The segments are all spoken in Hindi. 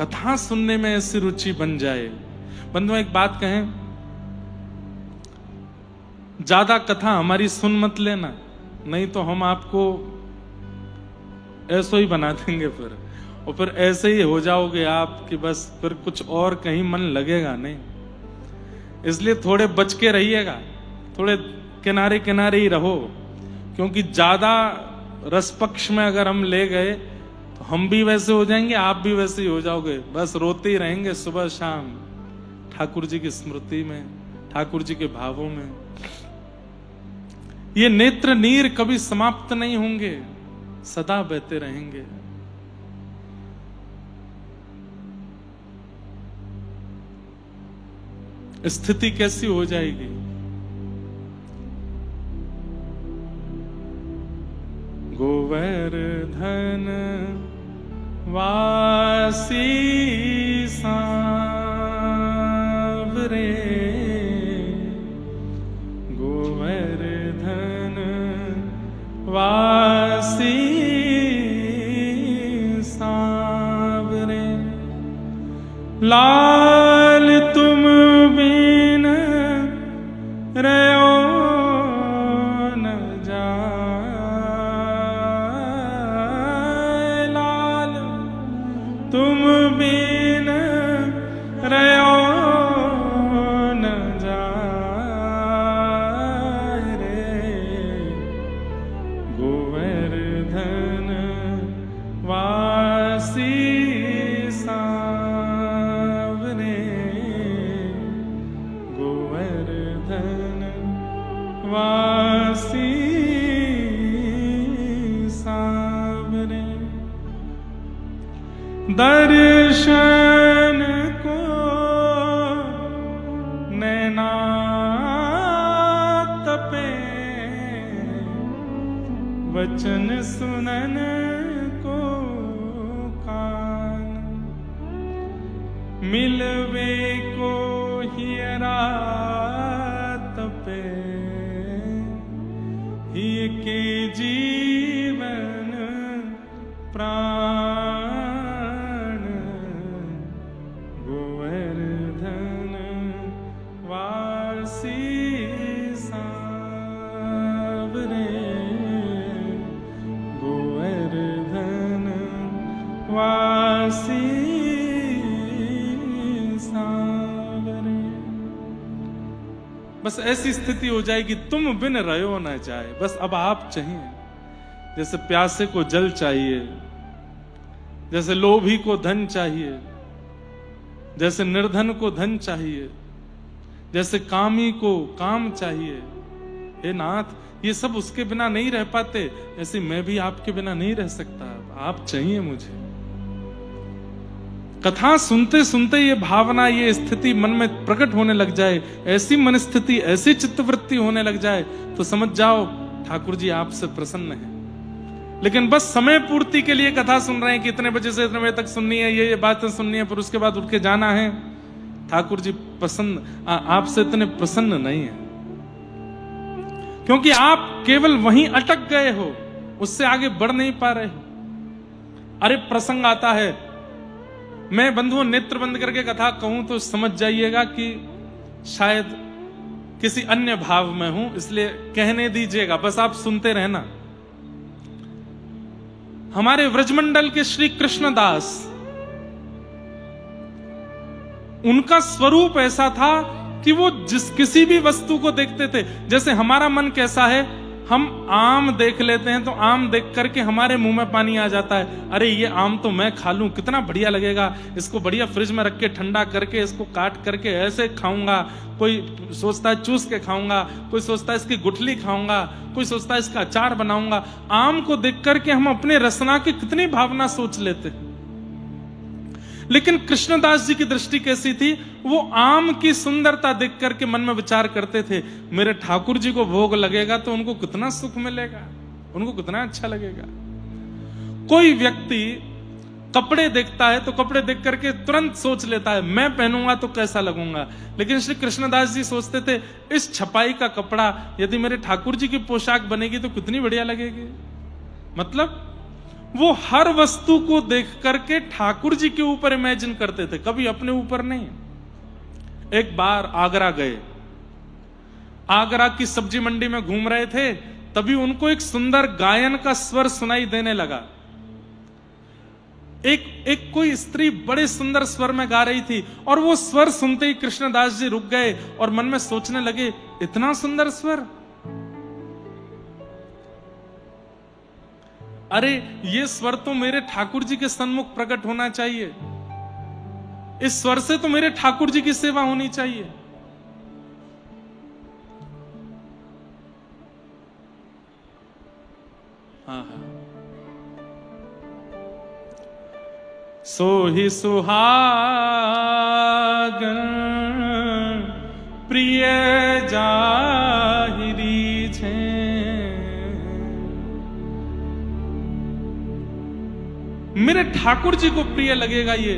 कथा सुनने में ऐसी रुचि बन जाए। बंधुओं एक बात कहें, ज्यादा कथा हमारी सुन मत लेना, नहीं तो हम आपको ऐसा ही बना देंगे फिर, और फिर ऐसे ही हो जाओगे आप कि बस फिर कुछ और कहीं मन लगेगा नहीं। इसलिए थोड़े बच के रहिएगा, थोड़े किनारे किनारे ही रहो, क्योंकि ज्यादा रस पक्ष में अगर हम ले गए तो हम भी वैसे हो जाएंगे, आप भी वैसे ही हो जाओगे, बस रोते ही रहेंगे सुबह शाम ठाकुर जी की स्मृति में, ठाकुर जी के भावों में। ये नेत्र नीर कभी समाप्त नहीं होंगे, सदा बहते रहेंगे। स्थिति कैसी हो जाएगी? गोवर्धन वासी सांवरे, गोवर्धन वासी सांवरे, लाल तुम बिन रहो न जाए, लाल तुम बिन रहो न जाए रे, गोवर्धन वासी सांवरे, गोवर्धन वासी सांवरे। दर्शन को नैना तपे, वचन सुनन को कान, मिलवे को हियरा तपे, ही के जीवन प्राण, गोवर्धन वासी सांवरे, गोवर्धन वासी सांवरे। बस ऐसी स्थिति हो जाएगी, तुम बिन रहो न जाए, बस अब आप चाहिए। जैसे प्यासे को जल चाहिए, जैसे लोभी को धन चाहिए, जैसे निर्धन को धन चाहिए, जैसे कामी को काम चाहिए। हे नाथ, ये सब उसके बिना नहीं रह पाते, ऐसे मैं भी आपके बिना नहीं रह सकता, आप चाहिए मुझे। कथा सुनते सुनते ये भावना, ये स्थिति मन में प्रकट होने लग जाए, ऐसी मन स्थिति, ऐसी चित्तवृत्ति होने लग जाए, तो समझ जाओ ठाकुर जी आपसे प्रसन्न है। लेकिन बस समय पूर्ति के लिए कथा सुन रहे हैं कि इतने बजे से इतने बजे तक सुननी है, ये बातें सुननी है, फिर उसके बाद उठ के जाना है। ठाकुर जी पसंद आपसे इतने प्रसन्न नहीं है, क्योंकि आप केवल वहीं अटक गए हो, उससे आगे बढ़ नहीं पा रहे हो। अरे प्रसंग आता है, मैं बंधुओं नेत्र बंद करके कथा कहूं तो समझ जाइएगा कि शायद किसी अन्य भाव में हूं, इसलिए कहने दीजिएगा, बस आप सुनते रहना। हमारे व्रजमंडल के श्री कृष्णदास, उनका स्वरूप ऐसा था कि वो किसी भी वस्तु को देखते थे। जैसे हमारा मन कैसा है, हम आम देख लेते हैं तो आम देख करके हमारे मुंह में पानी आ जाता है, अरे ये आम तो मैं खा लूं, कितना बढ़िया लगेगा, इसको बढ़िया फ्रिज में रख के ठंडा करके इसको काट करके ऐसे खाऊंगा। कोई सोचता है चूस के खाऊंगा, कोई सोचता है इसकी गुठली खाऊंगा, कोई सोचता है इसका अचार बनाऊंगा। आम को देख करके हम अपने रसना की कितनी भावना सोच लेते हैं। लेकिन कृष्णदास जी की दृष्टि कैसी थी, वो आम की सुंदरता देख करके मन में विचार करते थे, मेरे ठाकुर जी को भोग लगेगा तो उनको कितना सुख मिलेगा, उनको कितना अच्छा लगेगा। कोई व्यक्ति कपड़े देखता है तो कपड़े देख करके तुरंत सोच लेता है मैं पहनूंगा तो कैसा लगूंगा। लेकिन श्री कृष्णदास जी सोचते थे इस छपाई का कपड़ा यदि मेरे ठाकुर जी की पोशाक बनेगी तो कितनी बढ़िया लगेगी। मतलब वो हर वस्तु को देख करके ठाकुर जी के ऊपर इमेजिन करते थे, कभी अपने ऊपर नहीं। एक बार आगरा गए, आगरा की सब्जी मंडी में घूम रहे थे, तभी उनको एक सुंदर गायन का स्वर सुनाई देने लगा। एक कोई स्त्री बड़े सुंदर स्वर में गा रही थी, और वो स्वर सुनते ही कृष्णदास जी रुक गए और मन में सोचने लगे, इतना सुंदर स्वर, अरे ये स्वर तो मेरे ठाकुर जी के सन्मुख प्रकट होना चाहिए, इस स्वर से तो मेरे ठाकुर जी की सेवा होनी चाहिए। सोहि सुहागन प्रिय जाहिरी छे, मेरे ठाकुर जी को प्रिय लगेगा ये।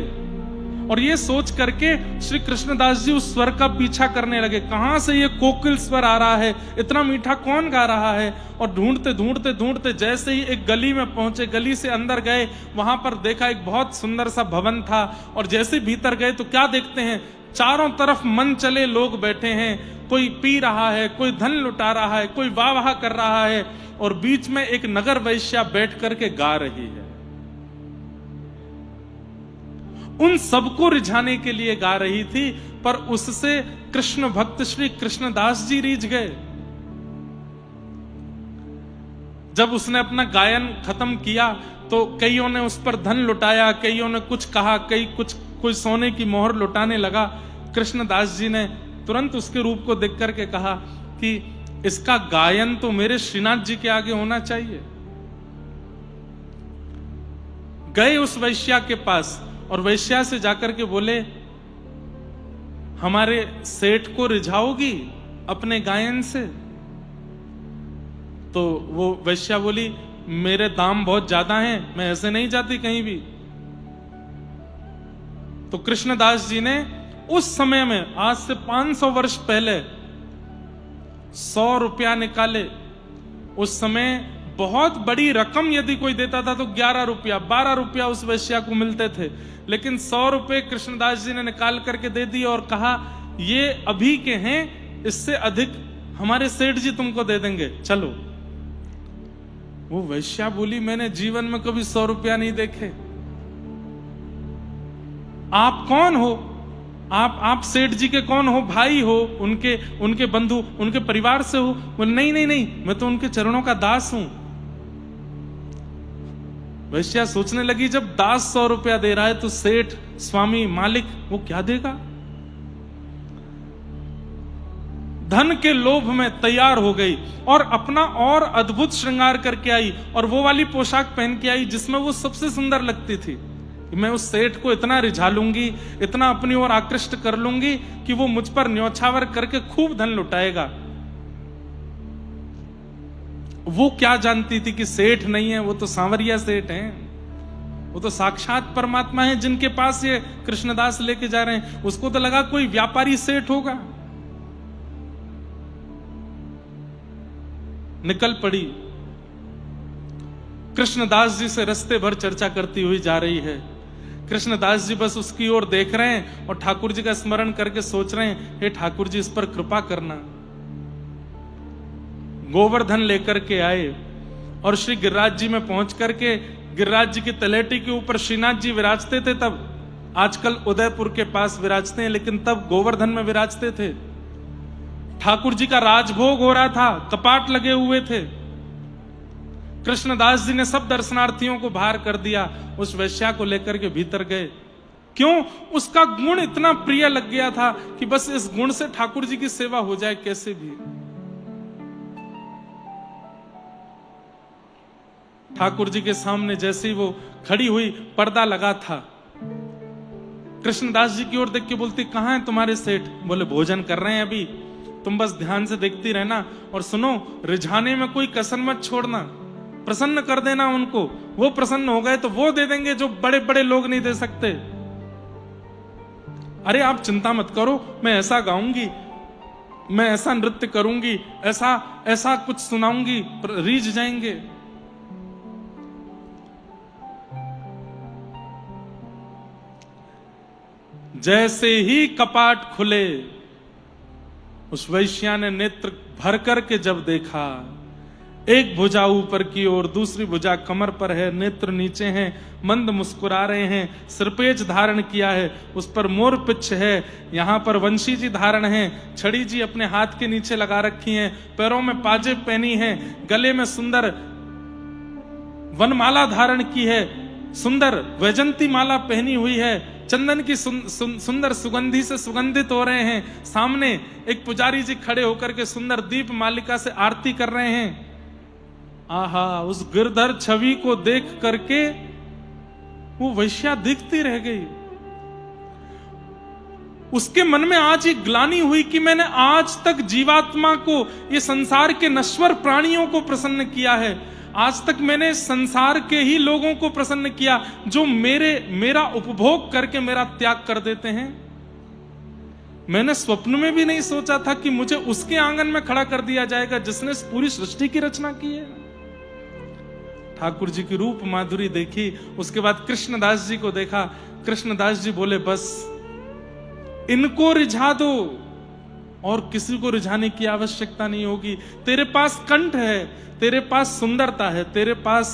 और ये सोच करके श्री कृष्णदास जी उस स्वर का पीछा करने लगे, कहां से ये कोकिल स्वर आ रहा है, इतना मीठा कौन गा रहा है। और ढूंढते ढूंढते ढूंढते जैसे ही एक गली में पहुंचे, गली से अंदर गए, वहां पर देखा एक बहुत सुंदर सा भवन था। और जैसे भीतर गए तो क्या देखते हैं, चारों तरफ मन चले लोग बैठे हैं, कोई पी रहा है, कोई धन लुटा रहा है, कोई वाह वाह कर रहा है, और बीच में एक नगर वैश्या बैठ करके गा रही है। उन सबको रिझाने के लिए गा रही थी, पर उससे कृष्ण भक्त श्री कृष्णदास जी रीझ गए। जब उसने अपना गायन खत्म किया तो कईयों ने उस पर धन लुटाया, कईयों ने कुछ कहा, कोई सोने की मोहर लुटाने लगा। कृष्णदास जी ने तुरंत उसके रूप को देख करके कहा कि इसका गायन तो मेरे श्रीनाथ जी के आगे होना चाहिए। गए उस वैश्या के पास और वैश्या से जाकर के बोले, हमारे सेठ को रिझाओगी अपने गायन से? तो वो वैश्या बोली, मेरे दाम बहुत ज्यादा हैं, मैं ऐसे नहीं जाती कहीं भी। तो कृष्णदास जी ने उस समय में, आज से 500 वर्ष पहले, 100 रुपया निकाले। उस समय बहुत बड़ी रकम यदि कोई देता था तो 11 रुपया 12 रुपया उस वैश्या को मिलते थे, लेकिन 100 रुपए कृष्णदास जी ने निकाल करके दे दिए और कहा, ये अभी के हैं, इससे अधिक हमारे सेठ जी तुमको दे देंगे, चलो। वो वैश्या बोली, मैंने जीवन में कभी 100 रुपया नहीं देखे। आप कौन हो? आप सेठ जी के कौन हो? भाई हो? उनके बंधु, उनके परिवार से हो? बोले, नहीं नहीं नहीं, मैं तो उनके चरणों का दास हूं। वैश्या सोचने लगी, जब दास 100 रुपया दे रहा है तो सेठ, स्वामी, मालिक वो क्या देगा? धन के लोभ में तैयार हो गई और अपना और अद्भुत श्रृंगार करके आई, और वो वाली पोशाक पहन के आई जिसमें वो सबसे सुंदर लगती थी। मैं उस सेठ को इतना रिझा लूंगी, इतना अपनी ओर आकृष्ट कर लूंगी कि वो मुझ पर न्योछावर करके खूब धन लुटाएगा। वो क्या जानती थी कि सेठ नहीं है, वो तो सांवरिया सेठ हैं, वो तो साक्षात परमात्मा है जिनके पास ये कृष्णदास लेके जा रहे हैं। उसको तो लगा कोई व्यापारी सेठ होगा। निकल पड़ी, कृष्णदास जी से रास्ते भर चर्चा करती हुई जा रही है। कृष्णदास जी बस उसकी ओर देख रहे हैं और ठाकुर जी का स्मरण करके सोच रहे हैं, हे ठाकुर जी इस पर कृपा करना। गोवर्धन लेकर के आए और श्री गिरिराज जी में पहुंच करके, गिरिराज जी की तलेटी के ऊपर श्रीनाथ जी विराजते थे तब, आजकल उदयपुर के पास विराजते हैं, लेकिन तब गोवर्धन में विराजते थे। ठाकुर जी का राजभोग हो रहा था, कपाट लगे हुए थे। कृष्णदास जी ने सब दर्शनार्थियों को बाहर कर दिया, उस वैश्या को लेकर के भीतर गए। क्यों? उसका गुण इतना प्रिय लग गया था कि बस इस गुण से ठाकुर जी की सेवा हो जाए कैसे भी। ठाकुर जी के सामने जैसे ही वो खड़ी हुई, पर्दा लगा था। कृष्णदास जी की ओर देख के बोलती, कहां है तुम्हारे सेठ? बोले, भोजन कर रहे हैं अभी, तुम बस ध्यान से देखती रहना, और सुनो, रिझाने में कोई कसर मत छोड़ना, प्रसन्न कर देना उनको। वो प्रसन्न हो गए तो वो दे देंगे जो बड़े बड़े लोग नहीं दे सकते। अरे आप चिंता मत करो, मैं ऐसा गाऊंगी, मैं ऐसा नृत्य करूंगी, ऐसा कुछ सुनाऊंगी, रीझ जाएंगे। जैसे ही कपाट खुले, उस वैश्या ने नेत्र भर करके जब देखा, एक भुजा ऊपर की ओर, दूसरी भुजा कमर पर है, नेत्र नीचे हैं, मंद मुस्कुरा रहे हैं, सिरपेज धारण किया है, उस पर मोर पिच्छ है, यहां पर वंशी जी धारण है, छड़ी जी अपने हाथ के नीचे लगा रखी हैं, पैरों में पाजेब पहनी है, गले में सुंदर वनमाला धारण की है, सुंदर वैजंती माला पहनी हुई है, चंदन की सुंदर सुगंधी से सुगंधित हो रहे हैं। सामने एक पुजारी जी खड़े होकर के सुंदर दीप मालिका से आरती कर रहे हैं। आहा, उस गिरधर छवि को देख करके वो वैश्या दिखती रह गई। उसके मन में आज एक ग्लानि हुई कि मैंने आज तक जीवात्मा को, ये संसार के नश्वर प्राणियों को प्रसन्न किया है, आज तक मैंने संसार के ही लोगों को प्रसन्न किया जो मेरा उपभोग करके मेरा त्याग कर देते हैं। मैंने स्वप्न में भी नहीं सोचा था कि मुझे उसके आंगन में खड़ा कर दिया जाएगा जिसने पूरी सृष्टि की रचना की है। ठाकुर जी की रूप माधुरी देखी, उसके बाद कृष्णदास जी को देखा। कृष्णदास जी बोले, बस इनको रिझा दो और किसी को रिझाने की आवश्यकता नहीं होगी। तेरे पास कंठ है, तेरे पास सुंदरता है, तेरे पास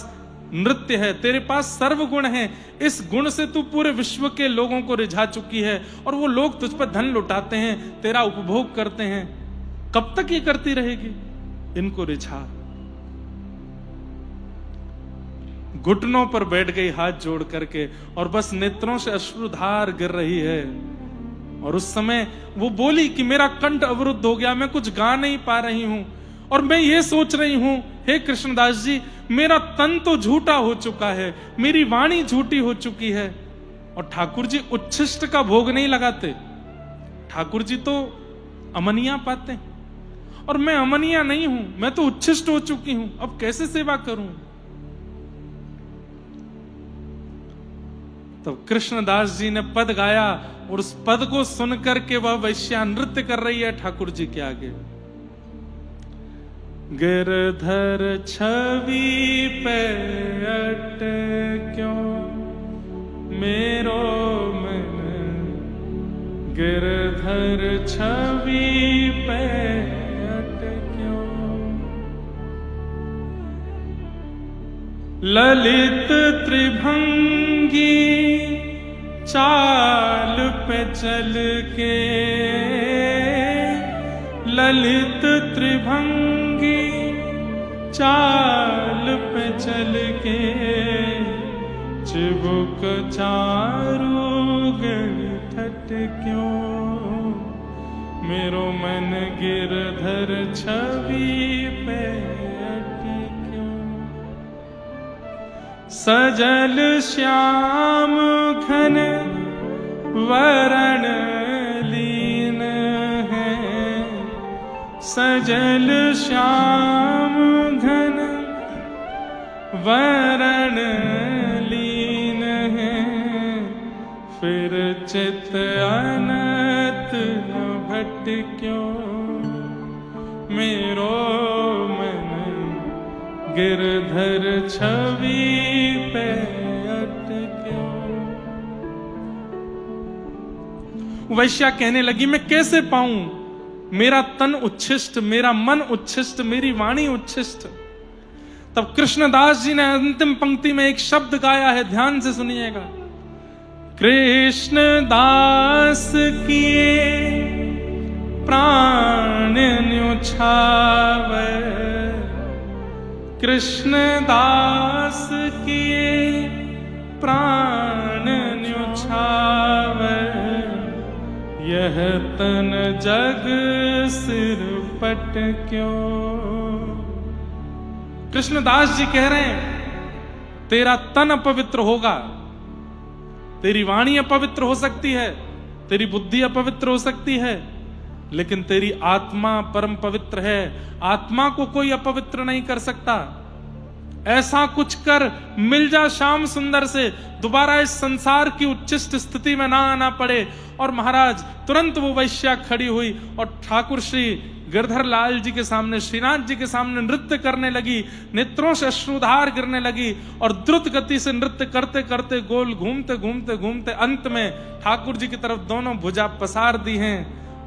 नृत्य है, तेरे पास सर्वगुण है, इस गुण से तू पूरे विश्व के लोगों को रिझा चुकी है और वो लोग तुझ पर धन लुटाते हैं, तेरा उपभोग करते हैं। कब तक ये करती रहेगी? इनको रिझा। घुटनों पर बैठ गई हाथ जोड़ करके और बस नेत्रों से अश्रुधार गिर रही है। और उस समय वो बोली कि मेरा कंठ अवरुद्ध हो गया, मैं कुछ गा नहीं पा रही हूं और मैं ये सोच रही हूं, हे कृष्णदास जी, मेरा तन तो झूठा हो चुका है, मेरी वाणी झूठी हो चुकी है। और ठाकुर जी उच्छिष्ट का भोग नहीं लगाते, ठाकुर जी तो अमनिया पाते और मैं अमनिया नहीं हूं, मैं तो उच्छिष्ट हो चुकी हूं, अब कैसे सेवा करूं? तो कृष्णदास जी ने पद गाया और उस पद को सुनकर के वह वैश्या नृत्य कर रही है ठाकुर जी के आगे। गिरधर छवि पे अटक्यो मेरो मन, गिरधर छवि पे अटक्यो, ललित त्रिभंगी चाल पे चल के, ललित त्रिभंगी चाल पे चल के, चिबुक चारू गठट क्यों, मेरो मन गिरधर छवि पे अटक्यो। सजल श्याम घन वरण लीन है, सजल श्याम घन वरण लीन है, फिर चित अनत न भटक्यो, मेरो मन गिरधर छवि पे अटक्यो। वैश्या कहने लगी, मैं कैसे पाऊं? मेरा तन उच्छिष्ट, मेरा मन उच्छिष्ट, मेरी वाणी उच्छिष्ट। तब कृष्णदास जी ने अंतिम पंक्ति में एक शब्द गाया है, ध्यान से सुनिएगा। कृष्णदास किए प्राण न्योछावे, कृष्णदास किए प्राण न्योछावे, यह तन जग सिर पट क्यों। कृष्णदास जी कह रहे हैं, तेरा तन अपवित्र होगा, तेरी वाणी अपवित्र हो सकती है, तेरी बुद्धि अपवित्र हो सकती है, लेकिन तेरी आत्मा परम पवित्र है। आत्मा को कोई अपवित्र नहीं कर सकता। ऐसा कुछ कर मिल जा श्याम सुंदर से, दोबारा इस संसार की उच्चिष्ट स्थिति में ना आना पड़े। और महाराज तुरंत वो वैश्या खड़ी हुई और ठाकुर श्री गिरधर लाल जी के सामने, श्रीनाथ जी के सामने नृत्य करने लगी, नेत्रों से अश्रुधार गिरने लगी और द्रुत गति से नृत्य करते करते गोल घूमते घूमते घूमते अंत में ठाकुर जी की तरफ दोनों भुजा पसार दी हैं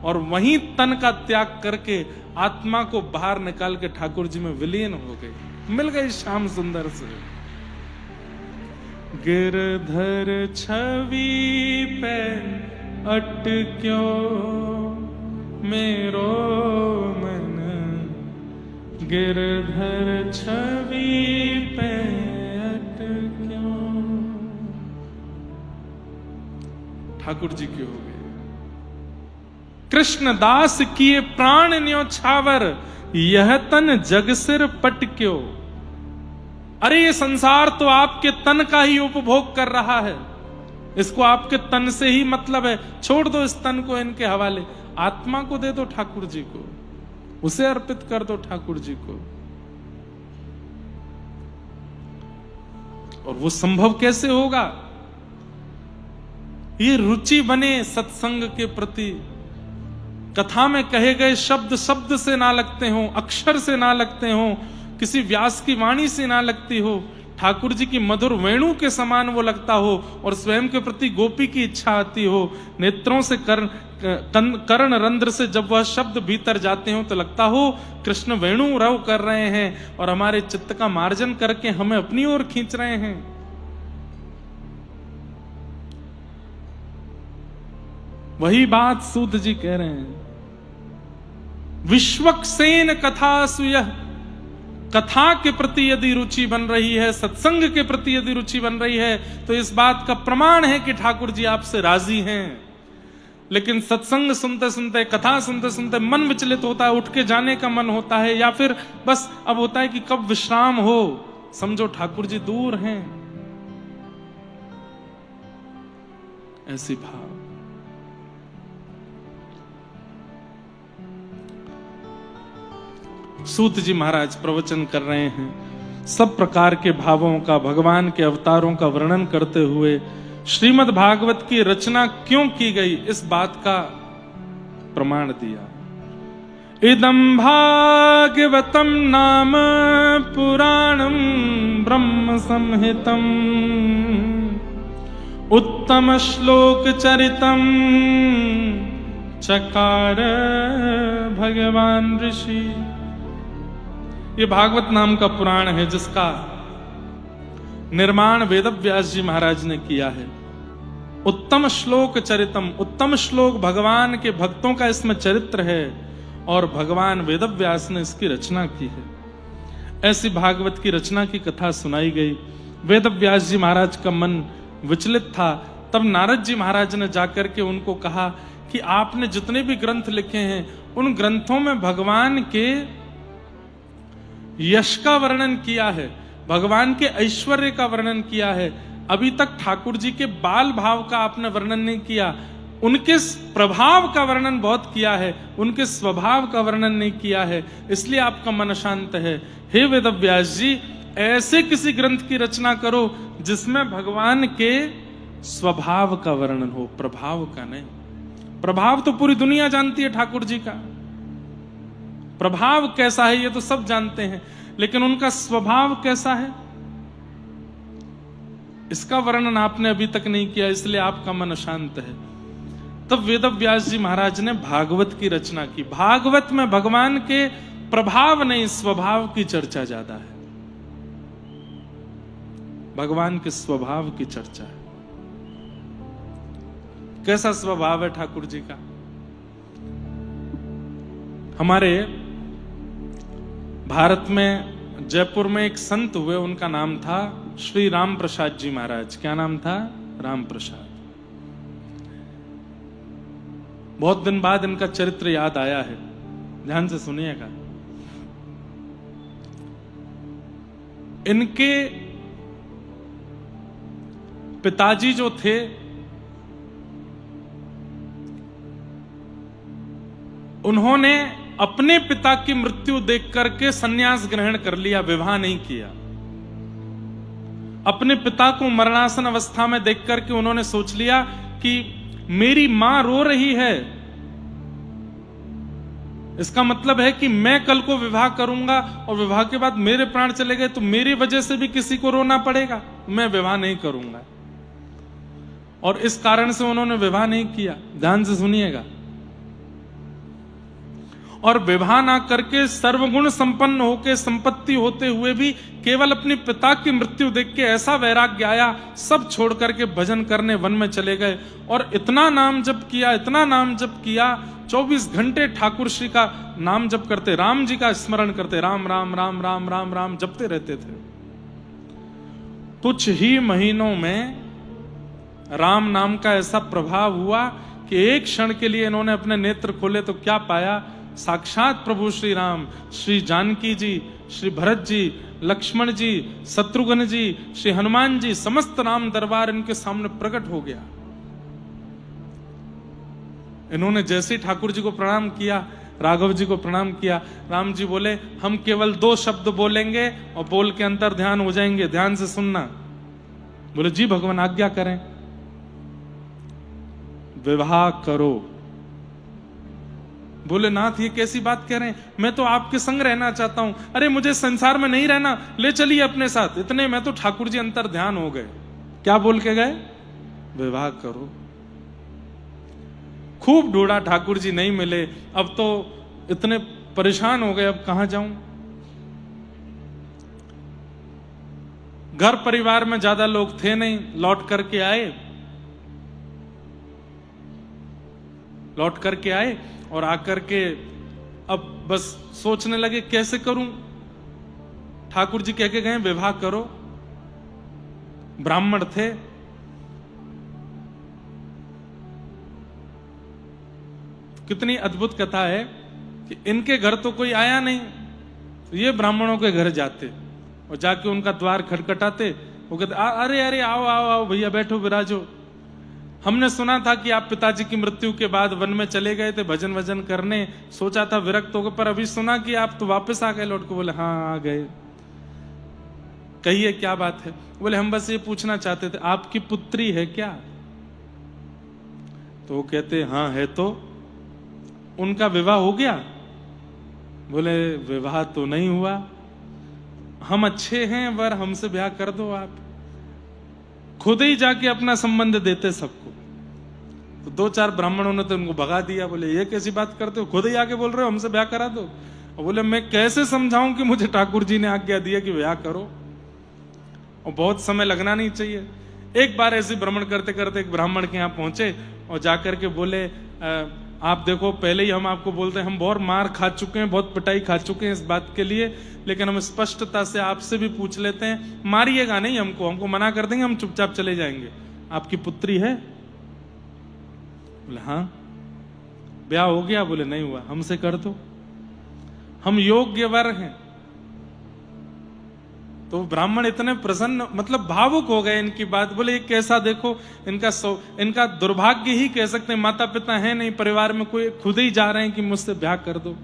और वहीं तन का त्याग करके आत्मा को बाहर निकाल के ठाकुर जी में विलीन हो गई, मिल गई श्याम सुंदर से। गिरधर छवि पे अटक्यो मेरो मन, गिरधर छवि पे अटक्यो। ठाकुर जी की हो गए। कृष्णदास किए प्राण न्योछावर, यह तन जग सिर पटक्यो। अरे ये संसार तो आपके तन का ही उपभोग कर रहा है, इसको आपके तन से ही मतलब है, छोड़ दो इस तन को इनके हवाले, आत्मा को दे दो ठाकुर जी को, उसे अर्पित कर दो ठाकुर जी को। और वो संभव कैसे होगा? ये रुचि बने सत्संग के प्रति, कथा में कहे गए शब्द शब्द से ना लगते हो, अक्षर से ना लगते हो, किसी व्यास की वाणी से ना लगती हो, ठाकुर जी की मधुर वेणु के समान वो लगता हो और स्वयं के प्रति गोपी की इच्छा आती हो, नेत्रों से कर्ण रंध्र से जब वह शब्द भीतर जाते हो तो लगता हो कृष्ण वेणु रव कर रहे हैं और हमारे चित्त का मार्जन करके हमें अपनी ओर खींच रहे हैं। वही बात सूत जी कह रहे हैं। विश्वक्सेन कथा सुयः, कथा के प्रति यदि रुचि बन रही है, सत्संग के प्रति यदि रुचि बन रही है, तो इस बात का प्रमाण है कि ठाकुर जी आपसे राजी हैं। लेकिन सत्संग सुनते सुनते, कथा सुनते सुनते मन विचलित होता है, उठ के जाने का मन होता है, या फिर बस अब होता है कि कब विश्राम हो, समझो ठाकुर जी दूर हैं, ऐसी भाव। सूत जी महाराज प्रवचन कर रहे हैं, सब प्रकार के भावों का, भगवान के अवतारों का वर्णन करते हुए श्रीमद् भागवत की रचना क्यों की गई इस बात का प्रमाण दिया। इदं भागवतम नाम पुराणम ब्रह्म संहितम, उत्तम श्लोक चरितम चकार भगवान ऋषि। ये भागवत नाम का पुराण है जिसका निर्माण वेदव्यास जी महाराज ने किया है। उत्तम श्लोक चरितम, उत्तम श्लोक भगवान के भक्तों का इसमें चरित्र है और भगवान वेदव्यास ने इसकी रचना की है। ऐसी भागवत की रचना की कथा सुनाई गई। वेदव्यास जी महाराज का मन विचलित था। तब नारद जी महाराज ने जाकर के उनको कहा कि आपने जितने भी ग्रंथ लिखे हैं उन ग्रंथों में भगवान के यश का वर्णन किया है, भगवान के ऐश्वर्य का वर्णन किया है, अभी तक ठाकुर जी के बाल भाव का आपने वर्णन नहीं किया, उनके प्रभाव का वर्णन बहुत किया है, उनके स्वभाव का वर्णन नहीं किया है, इसलिए आपका मन अशांत है। हे वेदव्यास जी, ऐसे किसी ग्रंथ की रचना करो जिसमें भगवान के स्वभाव का वर्णन हो, प्रभाव का नहीं। प्रभाव तो पूरी दुनिया जानती है ठाकुर जी का, प्रभाव कैसा है ये तो सब जानते हैं, लेकिन उनका स्वभाव कैसा है इसका वर्णन आपने अभी तक नहीं किया, इसलिए आपका मन अशांत है। तब वेदव्यास जी महाराज ने भागवत की रचना की। भागवत में भगवान के प्रभाव नहीं, स्वभाव की चर्चा ज्यादा है, भगवान के स्वभाव की चर्चा है। कैसा स्वभाव है ठाकुर जी का? हमारे भारत में जयपुर में एक संत हुए, उनका नाम था श्री राम प्रसाद जी महाराज। क्या नाम था? राम प्रसाद। बहुत दिन बाद इनका चरित्र याद आया है, ध्यान से सुनिएगा। इनके पिताजी जो थे उन्होंने अपने पिता की मृत्यु देख करके संन्यास ग्रहण कर लिया, विवाह नहीं किया। अपने पिता को मरणासन अवस्था में देख करके उन्होंने सोच लिया कि मेरी मां रो रही है, इसका मतलब है कि मैं कल को विवाह करूंगा और विवाह के बाद मेरे प्राण चले गए तो मेरी वजह से भी किसी को रोना पड़ेगा, मैं विवाह नहीं करूंगा। और इस कारण से उन्होंने विवाह नहीं किया। ध्यान से सुनिएगा। और विवाह ना करके सर्वगुण संपन्न होके संपत्ति होते हुए भी केवल अपने पिता की मृत्यु देख के ऐसा वैराग्य आया, सब छोड़ करके भजन करने वन में चले गए और इतना नाम जप किया, इतना नाम जप किया, 24 घंटे ठाकुर श्री का नाम जप करते, राम जी का स्मरण करते, राम राम राम राम राम राम जपते रहते थे। कुछ ही महीनों में राम नाम का ऐसा प्रभाव हुआ कि एक क्षण के लिए इन्होंने अपने नेत्र खोले तो क्या पाया, साक्षात प्रभु श्री राम, श्री जानकी जी, श्री भरत जी, लक्ष्मण जी, शत्रुघ्न जी, श्री हनुमान जी, समस्त राम दरबार इनके सामने प्रकट हो गया। इन्होंने जैसे ठाकुर जी को प्रणाम किया, राघव जी को प्रणाम किया, राम जी बोले हम केवल 2 शब्द बोलेंगे और बोल के अंतर ध्यान हो जाएंगे, ध्यान से सुनना। बोले जी भगवान आज्ञा करें। विवाह करो। बोले नाथ ये कैसी बात कह रहे हैं, मैं तो आपके संग रहना चाहता हूं। अरे मुझे संसार में नहीं रहना, ले चलिए अपने साथ। इतने में तो ठाकुर जी अंतर ध्यान हो गए। क्या बोल के गए, विवाह करो। खूब ढूंढा, ठाकुर जी नहीं मिले। अब तो इतने परेशान हो गए, अब कहां जाऊं। घर परिवार में ज्यादा लोग थे नहीं, लौट करके आए और आकर के अब बस सोचने लगे कैसे करूं। ठाकुर जी कह के गए विवाह करो। ब्राह्मण थे, कितनी अद्भुत कथा है कि इनके घर तो कोई आया नहीं, तो ये ब्राह्मणों के घर जाते और जाके उनका द्वार खटखटाते। वो कहते अरे अरे आओ आओ आओ भैया, बैठो विराजो। हमने सुना था कि आप पिताजी की मृत्यु के बाद वन में चले गए थे भजन वजन करने, सोचा था विरक्त हो गए, पर अभी सुना कि आप तो वापस आ गए लौट के। बोले हाँ आ गए। कहिए क्या बात है। बोले हम बस ये पूछना चाहते थे आपकी पुत्री है क्या। तो वो कहते हाँ है। तो उनका विवाह हो गया। बोले विवाह तो नहीं हुआ, हम अच्छे हैं वर, हमसे ब्याह कर दो आप। खुद ही जाके अपना संबंध देते सबको। तो 2-4 ब्राह्मणों ने तो उनको भगा दिया। बोले ये कैसी बात करते हो, खुद ही आके बोल रहे हो हमसे ब्याह करा दो। और बोले मैं कैसे समझाऊं कि मुझे ठाकुर जी ने आज्ञा दिया कि ब्याह करो, और बहुत समय लगना नहीं चाहिए। एक बार ऐसे भ्रमण करते करते एक ब्राह्मण के यहाँ पहुंचे और जाकर के बोले आप देखो पहले ही हम आपको बोलते हैं, हम बहुत मार खा चुके हैं, बहुत पिटाई खा चुके हैं इस बात के लिए, लेकिन हम स्पष्टता से आपसे भी पूछ लेते हैं, मारिएगा नहीं हमको मना कर देंगे, हम चुपचाप चले जाएंगे। आपकी पुत्री है। बोले हाँ। ब्याह हो गया। बोले नहीं हुआ, हमसे कर दो, हम योग्य वर हैं। तो ब्राह्मण इतने प्रसन्न, मतलब भावुक हो गए इनकी बात। बोले ये कैसा, देखो इनका दुर्भाग्य ही कह सकते हैं, माता पिता है नहीं परिवार में कोई, खुद ही जा रहे हैं कि मुझसे ब्याह कर दो।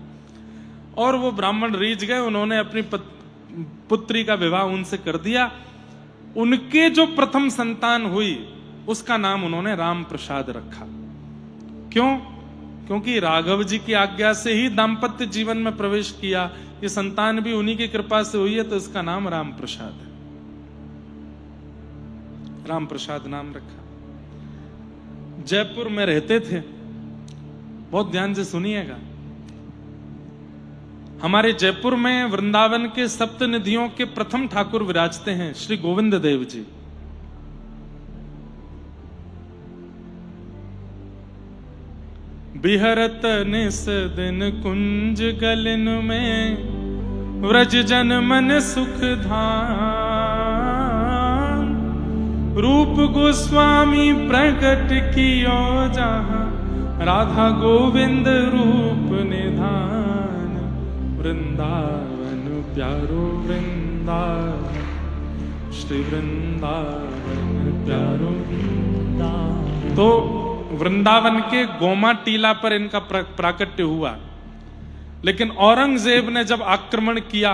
और वो ब्राह्मण रीझ गए, उन्होंने अपनी पुत्री का विवाह उनसे कर दिया। उनके जो प्रथम संतान हुई उसका नाम उन्होंने राम प्रसाद रखा। क्यों? क्योंकि राघव जी की आज्ञा से ही दाम्पत्य जीवन में प्रवेश किया, ये संतान भी उन्हीं की कृपा से हुई है, तो इसका नाम राम प्रसाद है। राम प्रसाद नाम रखा। जयपुर में रहते थे। बहुत ध्यान से सुनिएगा। हमारे जयपुर में वृंदावन के सप्त निधियों के प्रथम ठाकुर विराजते हैं श्री गोविंद देव जी। बिहरत निस दिन कुंज गलिन में, व्रज जन मन सुख धाम। रूप गोस्वामी प्रकट कियो जहां, राधा गोविंद रूप निधान। वृंदावन प्यारो वृंदावन, श्री वृंदावन प्यारो वृंदावन। तो वृंदावन के गोमा टीला पर इनका प्राकट्य हुआ। लेकिन औरंगजेब ने जब आक्रमण किया,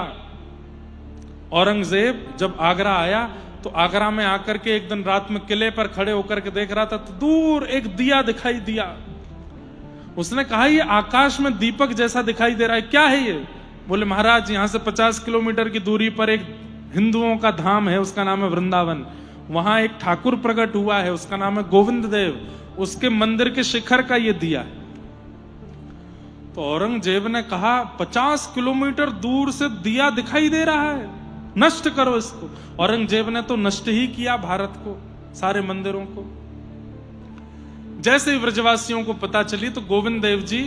औरंगजेब जब आगरा आया तो आगरा में आकर के एक दिन रात में किले पर खड़े होकर के देख रहा था तो दूर एक दिया दिखाई दिया। उसने कहा ये आकाश में दीपक जैसा दिखाई दे रहा है, क्या है ये? बोले महाराज यहां से 50 किलोमीटर की दूरी पर एक हिंदुओं का धाम है, उसका नाम है वृंदावन। वहां एक ठाकुर प्रकट हुआ है, उसका नाम है गोविंद देव, उसके मंदिर के शिखर का ये दिया है। तो औरंगजेब ने कहा 50 किलोमीटर दूर से दिया दिखाई दे रहा है, नष्ट करो इसको। औरंगजेब ने तो नष्ट ही किया भारत को, सारे मंदिरों को। जैसे ही ब्रजवासियों को पता चली तो गोविंद देव जी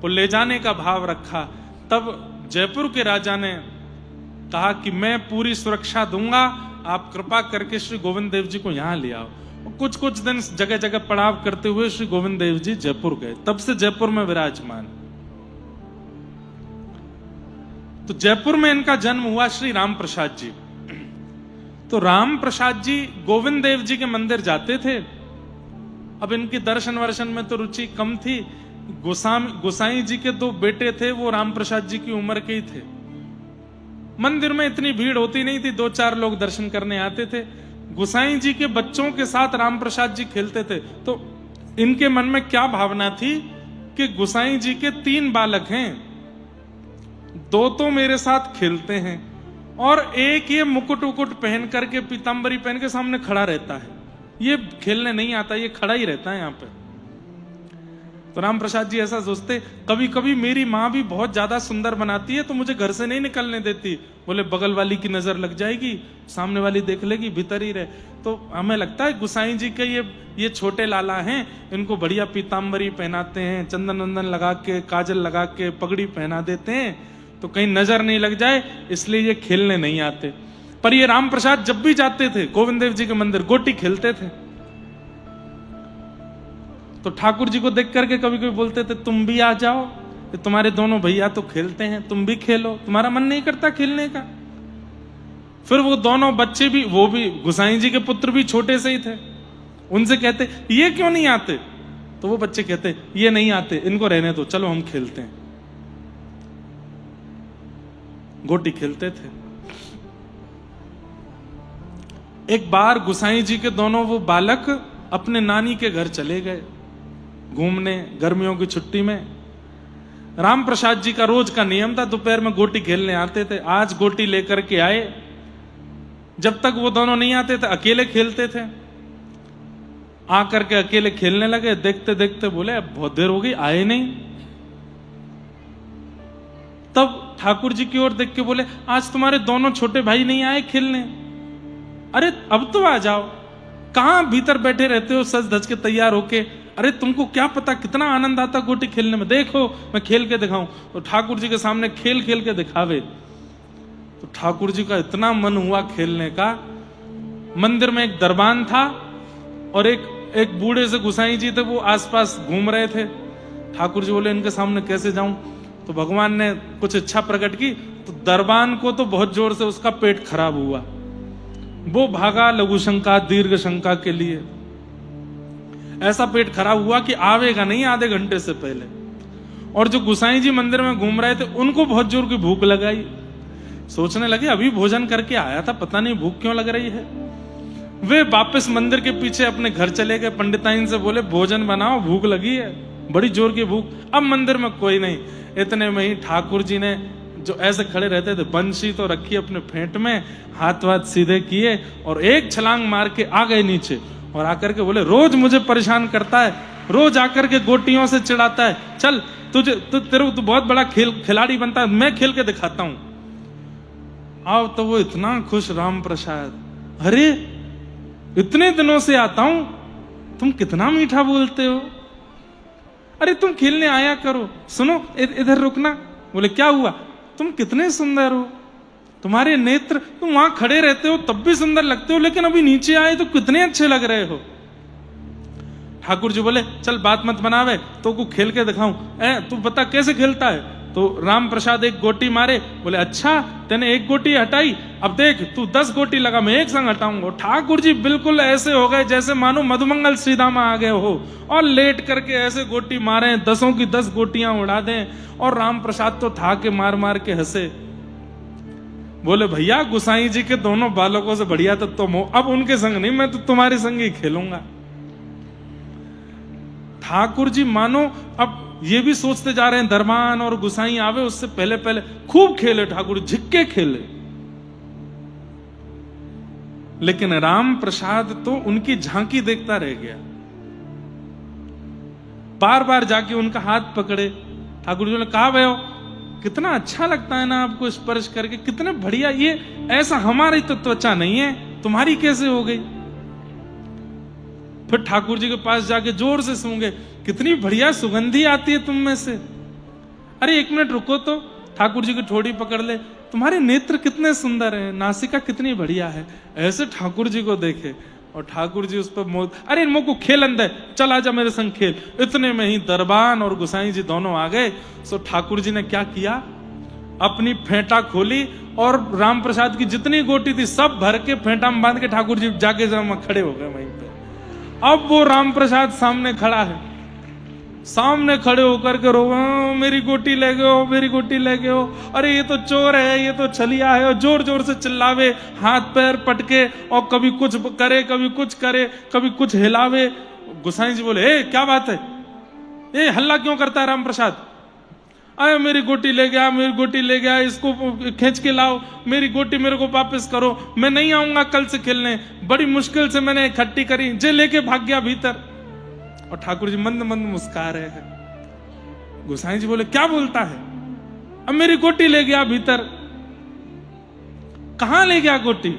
को ले जाने का भाव रखा। तब जयपुर के राजा ने कहा कि मैं पूरी सुरक्षा दूंगा, आप कृपा करके श्री गोविंद देव जी को यहां ले आओ। कुछ कुछ दिन जगह जगह पड़ाव करते हुए श्री गोविंद देव जी जयपुर गए, तब से जयपुर में विराजमान। तो जयपुर में इनका जन्म हुआ श्री राम प्रसाद जी। तो राम प्रसाद जी गोविंद देव जी के मंदिर जाते थे। अब इनकी दर्शन वर्शन में तो रुचि कम थी। गोसाई जी के 2 बेटे थे, वो राम प्रसाद जी की उम्र के ही थे। मंदिर में इतनी भीड़ होती नहीं थी, 2-4 लोग दर्शन करने आते थे। गोसाई जी के बच्चों के साथ राम प्रसाद जी खेलते थे। तो इनके मन में क्या भावना थी कि गोसाई जी के 3 बालक हैं, 2 तो मेरे साथ खेलते हैं और एक ये मुकुट उकुट पहन करके, पीतांबरी पहन के सामने खड़ा रहता है, ये खेलने नहीं आता, ये खड़ा ही रहता है यहाँ पे। तो राम प्रसाद जी ऐसा सोचते, कभी कभी मेरी माँ भी बहुत ज्यादा सुंदर बनाती है तो मुझे घर से नहीं निकलने देती। बोले बगल वाली की नजर लग जाएगी, सामने वाली देख लेगी, भीतर ही रहे। तो हमें लगता है गोसाई जी के ये छोटे लाला हैं, इनको बढ़िया पीतांबरी पहनाते हैं, चंदन वंदन लगा के, काजल लगा के, पगड़ी पहना देते हैं तो कहीं नजर नहीं लग जाए, इसलिए ये खेलने नहीं आते। पर ये राम प्रसाद जब भी जाते थे गोविंद देव जी के मंदिर, गोटी खेलते थे। तो ठाकुर जी को देख करके कभी कभी बोलते थे तुम भी आ जाओ, तुम्हारे दोनों भैया तो खेलते हैं, तुम भी खेलो, तुम्हारा मन नहीं करता खेलने का? फिर वो दोनों बच्चे भी, वो भी गोसाई जी के पुत्र भी छोटे से ही थे, उनसे कहते ये क्यों नहीं आते? तो वो बच्चे कहते ये नहीं आते, इनको रहने दो, चलो हम खेलते हैं। गोटी खेलते थे। एक बार गोसाई जी के दोनों वो बालक अपने नानी के घर चले गए घूमने, गर्मियों की छुट्टी में। राम प्रसाद जी का रोज का नियम था, दोपहर में गोटी खेलने आते थे। आज गोटी लेकर के आए। जब तक वो दोनों नहीं आते थे अकेले खेलते थे। आकर के अकेले खेलने लगे, देखते देखते बोले अब बहुत देर हो गई, आए नहीं। तब ठाकुर जी की ओर देख के बोले आज तुम्हारे दोनों छोटे भाई नहीं आए खेलने? अरे अब तो आ जाओ, कहां भीतर बैठे रहते हो सज धज के तैयार होके? अरे तुमको क्या पता कितना आनंद आता गोटी खेलने में, देखो मैं खेल के दिखाऊं। तो ठाकुर जी के सामने खेल खेल के दिखावे। तो ठाकुर जी का इतना मन हुआ खेलने का। मंदिर में एक दरबान था और एक बूढ़े से गोसाई जी थे, वो आसपास घूम रहे थे। ठाकुर जी बोले इनके सामने कैसे जाऊं? तो भगवान ने कुछ इच्छा प्रकट की, तो दरबान को तो बहुत जोर से उसका पेट खराब हुआ। वो भागा लघु शंका दीर्घ शंका के लिए। ऐसा पेट खराब हुआ कि आवेगा नहीं आधे घंटे से पहले। और जो गोसाई जी मंदिर में घूम रहे थे उनको बहुत जोर की भूख लगाई। सोचने लगे अभी भोजन करके आया था, पता नहीं भूख क्यों लग रही है। वे वापस मंदिर के पीछे अपने घर चले गए। पंडिताइन से बोले भोजन बनाओ, भूख लगी है, बड़ी जोर की भूख। अब मंदिर में कोई नहीं। इतने में ही ठाकुर जी ने, जो ऐसे खड़े रहते थे, बंशी तो रखी अपने फेंट में, हाथ वाथ सीधे किए और एक छलांग मार के आ गए नीचे। और आकर के बोले रोज मुझे परेशान करता है, रोज आकर के गोटियों से चिढ़ाता है, चल तुझे तू बहुत बड़ा खिलाड़ी बनता है, मैं खेल के दिखाता हूं। आओ। तो वो इतना खुश राम प्रसाद, अरे इतने दिनों से आता हूं, तुम कितना मीठा बोलते हो, अरे तुम खेलने आया करो, सुनो इधर रुकना। बोले क्या हुआ? तुम कितने सुंदर हो, तुम्हारे नेत्र, तुम वहां खड़े रहते हो तब भी सुंदर लगते हो, लेकिन अभी नीचे आए तो कितने अच्छे लग रहे हो। ठाकुर जी बोले चल बात मत बनावे, तो को खेल के दिखाऊं। तू बता कैसे खेलता है? तो राम प्रसाद एक गोटी मारे। बोले अच्छा तेने एक गोटी हटाई, अब देख तू 10 गोटी लगा, मैं एक संग हटाऊंगा। ठाकुर जी बिल्कुल ऐसे हो गए जैसे मानो मधुमंगल श्रीधामा आ गए हो, और लेट करके ऐसे गोटी मारे, 10 की 10 गोटियां उड़ा दें। और राम प्रसाद तो था के मार मार के हंसे। बोले भैया गोसाई जी के दोनों बालकों से बढ़िया तो तुम हो, अब उनके संग नहीं, मैं तो तुम्हारे संग ही खेलूंगा। ठाकुर जी मानो अब ये भी सोचते जा रहे हैं दरबान और गुसाई आवे उससे पहले पहले खूब खेले ठाकुर, झिक्के खेले। लेकिन राम प्रसाद तो उनकी झांकी देखता रह गया। बार बार जाके उनका हाथ पकड़े। ठाकुर जी ने कहा, भाई कितना अच्छा लगता है ना आपको स्पर्श करके, कितने बढ़िया, ये ऐसा हमारी तो त्वचा नहीं है, तुम्हारी कैसे हो गई। फिर ठाकुर जी के पास जाके जोर से सूंघे, कितनी बढ़िया सुगंधी आती है तुम में से। अरे 1 मिनट रुको तो, ठाकुर जी की ठोड़ी पकड़ ले, तुम्हारे नेत्र कितने सुंदर हैं, नासिका कितनी बढ़िया है। ऐसे ठाकुर जी को देखे और ठाकुर जी उस पर मोह, अरे इनको को खेलन दे, चल आजा मेरे संग खेल। इतने में ही दरबान और गुसाई जी दोनों आ गए। सो ठाकुर जी ने क्या किया, अपनी फेंटा खोली और राम प्रसाद की जितनी गोटी थी सब भर के फेंटा में बांध के ठाकुर जी जाके जरा खड़े हो गए वहीं पे। अब वो राम प्रसाद सामने खड़ा है, सामने खड़े होकर के रो, मेरी गोटी ले गए हो, मेरी गोटी ले गए हो, अरे ये तो चोर है, ये तो छलिया है, और जोर जोर से चिल्लावे, हाथ पैर पटके, और कभी कुछ करे, कभी कुछ करे, कभी कुछ हिलावे। गुसाई जी बोले, ए क्या बात है, ए हल्ला क्यों करता है राम प्रसाद, अरे मेरी गोटी ले गया, मेरी गोटी ले गया, इसको खींच के लाओ, मेरी गोटी मेरे को वापस करो, मैं नहीं आऊंगा कल से खेलने, बड़ी मुश्किल से मैंने इकट्ठी करी, जे लेके भाग गया भीतर। और ठाकुर जी मंद मंद मुस्कुरा रहे हैं। गोसाई जी बोले, क्या बोलता है, अब मेरी गोटी ले गया भीतर, कहां ले गया गोटी,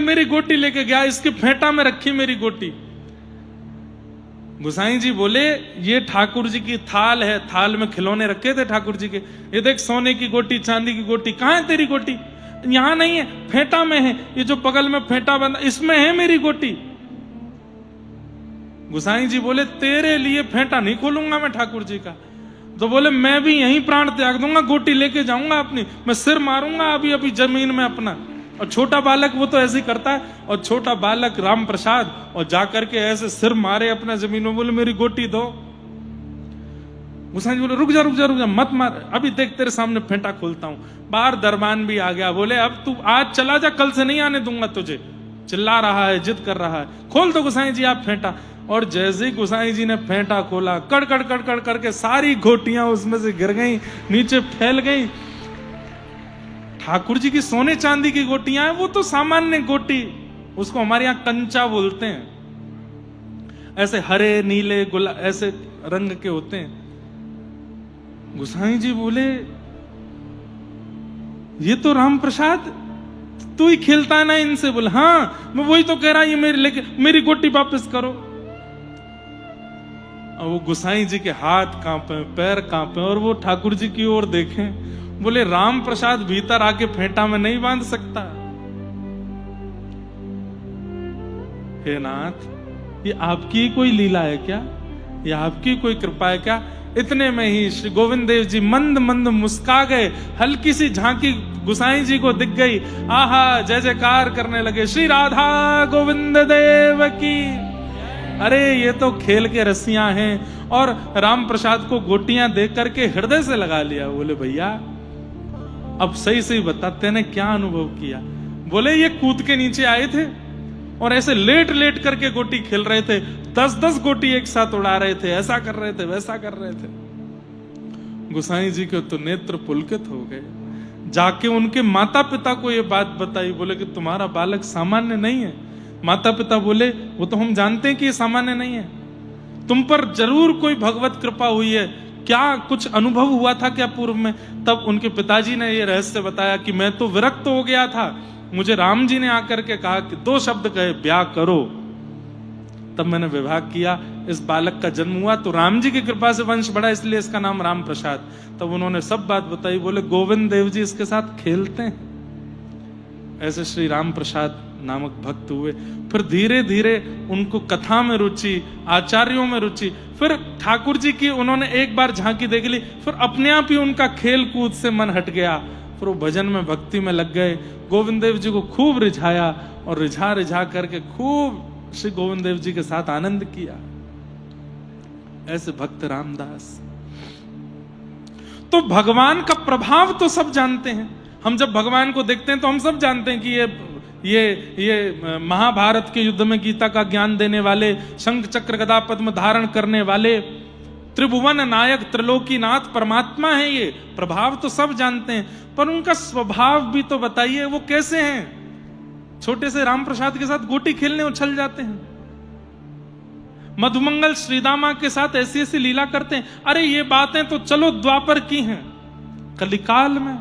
मेरी गोटी लेके गया, इसके फेंटा में रखी मेरी गोटी। गोसाई जी बोले, ये ठाकुर जी की थाल है, थाल में खिलौने रखे थे ठाकुर जी के, ये देख सोने की गोटी, चांदी की गोटी, कहां है तेरी गोटी, यहां नहीं है, फेंटा में है, ये जो बगल में फेंटा बंधा इसमें है मेरी गोटी। गोसाई जी बोले, तेरे लिए फेंटा नहीं खोलूंगा मैं ठाकुर जी का। तो बोले, मैं भी यहीं प्राण त्याग दूंगा, गोटी लेके जाऊंगा अपनी, मैं सिर मारूंगा अभी अभी जमीन में अपना। और छोटा बालक वो तो ऐसे ही करता है, और छोटा बालक राम प्रसाद और जाकर के ऐसे सिर मारे अपना जमीन में, बोले मेरी गोटी दो। गोसाई जी बोले, रुक जा रुक जा रुक जा, मत मार, अभी देख तेरे सामने फेंटा खोलता हूं। बाहर दरबान भी आ गया, बोले अब तू आज चला जा, कल से नहीं आने दूंगा तुझे। चिल्ला रहा है, जिद कर रहा है, खोल दो गोसाई जी आप फेंटा। और जैसे ही गोसाई जी ने फेंटा खोला, कड़कड़ कड़कड़ करके सारी गोटियां उसमें से गिर गई, नीचे फैल गई। ठाकुर जी की सोने चांदी की गोटियां हैं, वो तो सामान्य गोटी, उसको हमारे यहां कंचा बोलते हैं, ऐसे हरे नीले ऐसे रंग के होते हैं। गोसाई जी बोले, ये तो राम प्रसाद तू ही खेलता है ना इनसे। बोले, हाँ मैं वही तो कह रहा, ये मेरी गोटी वापस करो। और वो गोसाई जी के हाथ कांपे, पैर कांपे, और वो ठाकुर जी की ओर देखें। बोले, राम प्रसाद भीतर आके फेंटा में नहीं बांध सकता। हे नाथ, ये आपकी कोई लीला है क्या, ये आपकी कोई कृपा है क्या। इतने में ही श्री गोविंद देव जी मंद मंद मुस्का गए, हल्की सी झांकी गोसाई जी को दिख गई। आहा, जय जयकार करने लगे, श्री राधा गोविंद देव की। अरे ये तो खेल के रस्सियां हैं। और राम प्रसाद को गोटियां देख करके हृदय से लगा लिया। बोले, भैया अब सही सही बता, तेने क्या अनुभव किया। बोले, ये कूद के नीचे आए थे और ऐसे लेट लेट करके गोटी खेल रहे थे, 10-10 गोटी एक साथ उड़ा रहे थे, ऐसा कर रहे थे, वैसा कर रहे थे। गोसाई जी के तो नेत्र पुलकित हो गए। जाके उनके माता पिता को ये बात बताई। बोले कि तुम्हारा बालक सामान्य नहीं है। माता पिता बोले, वो तो हम जानते हैं कि ये सामान्य नहीं है, तुम पर जरूर कोई भगवत कृपा हुई है, क्या कुछ अनुभव हुआ था क्या पूर्व में। तब उनके पिताजी ने ये रहस्य बताया कि मैं तो विरक्त हो गया था, मुझे राम जी ने आकर के कहा कि 2 शब्द कहे, ब्याह करो, तब मैंने विवाह किया, इस बालक का जन्म हुआ, तो राम जी की कृपा से वंश बढ़ा, इसलिए इसका नाम राम प्रसाद। तब उन्होंने सब बात बताई। बोले, गोविंद देव जी इसके साथ खेलते हैं। ऐसे श्री राम प्रसाद नामक भक्त हुए। फिर धीरे धीरे उनको कथा में रुचि, आचार्यों में रुचि, फिर ठाकुर जी की उन्होंने एक बार झांकी देख ली, फिर अपने आप ही उनका खेल कूद से मन हट गया, फिर वो भजन में भक्ति में लग गए। गोविंद देव जी को खूब रिझाया और रिझा रिझा करके खूब श्री गोविंद देव जी के साथ आनंद किया। ऐसे भक्त रामदास। तो भगवान का प्रभाव तो सब जानते हैं। हम जब भगवान को देखते हैं तो हम सब जानते हैं कि ये महाभारत के युद्ध में गीता का ज्ञान देने वाले, शंख चक्र गदा पद्म धारण करने वाले, त्रिभुवन नायक त्रिलोकीनाथ परमात्मा है। ये प्रभाव तो सब जानते हैं, पर उनका स्वभाव भी तो बताइए, वो कैसे हैं। छोटे से राम प्रसाद के साथ गोटी खेलने उछल जाते हैं, मधुमंगल श्रीदामा के साथ ऐसी ऐसी लीला करते हैं। अरे ये बातें तो चलो द्वापर की हैं, कलिकाल में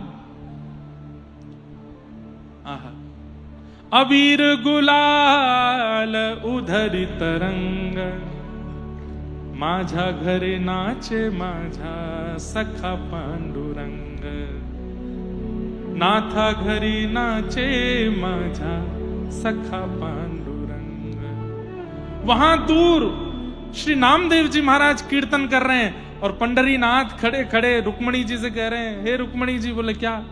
अबीर गुलाल उधरी तरंग, माझा घरे नाचे माझा सखा पांडुरंग, नाथा घरी नाचे माझा सखा पांडुरंग। वहां दूर श्री नामदेव जी महाराज कीर्तन कर रहे हैं और पंडरीनाथ खड़े खड़े रुक्मणी जी से कह रहे हैं, हे रुक्मणी जी। बोले क्या,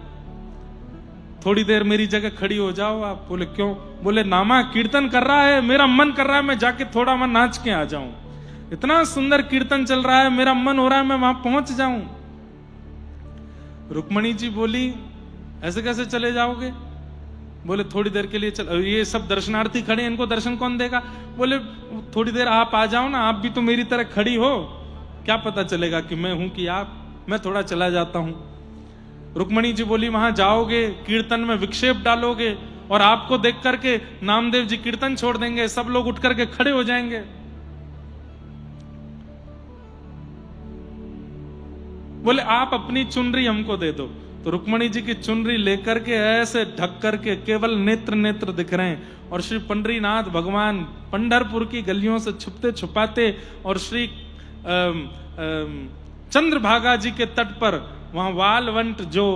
थोड़ी देर मेरी जगह खड़ी हो जाओ आप। बोले क्यों? बोले नामा कीर्तन कर रहा है, मेरा मन कर रहा है मैं जाके थोड़ा मैं नाच के आ जाऊं। इतना सुंदर कीर्तन चल रहा है, मेरा मन हो रहा है मैं वहां पहुंच जाऊं। रुक्मणी जी बोली ऐसे कैसे चले जाओगे? बोले थोड़ी देर के लिए चल, ये सब दर्शनार्थी खड़े, इनको दर्शन कौन देगा? बोले थोड़ी देर आप आ जाओ ना, आप भी तो मेरी तरह खड़ी हो, क्या पता चलेगा कि मैं हूं कि आप, मैं थोड़ा चला जाता हूं। रुक्मणी जी बोली वहां जाओगे, कीर्तन में विक्षेप डालोगे और आपको देख करके नामदेव जी कीर्तन छोड़ देंगे, सब लोग उठ करके खड़े हो जाएंगे। बोले आप अपनी चुनरी हमको दे दो। तो रुक्मणी जी की चुनरी लेकर के ऐसे ढक करके केवल नेत्र नेत्र दिख रहे हैं, और श्री पंडरीनाथ भगवान पंढरपुर की गलियों से छुपते छुपाते और श्री चंद्रभागा जी के तट पर, वहां वालवंट जो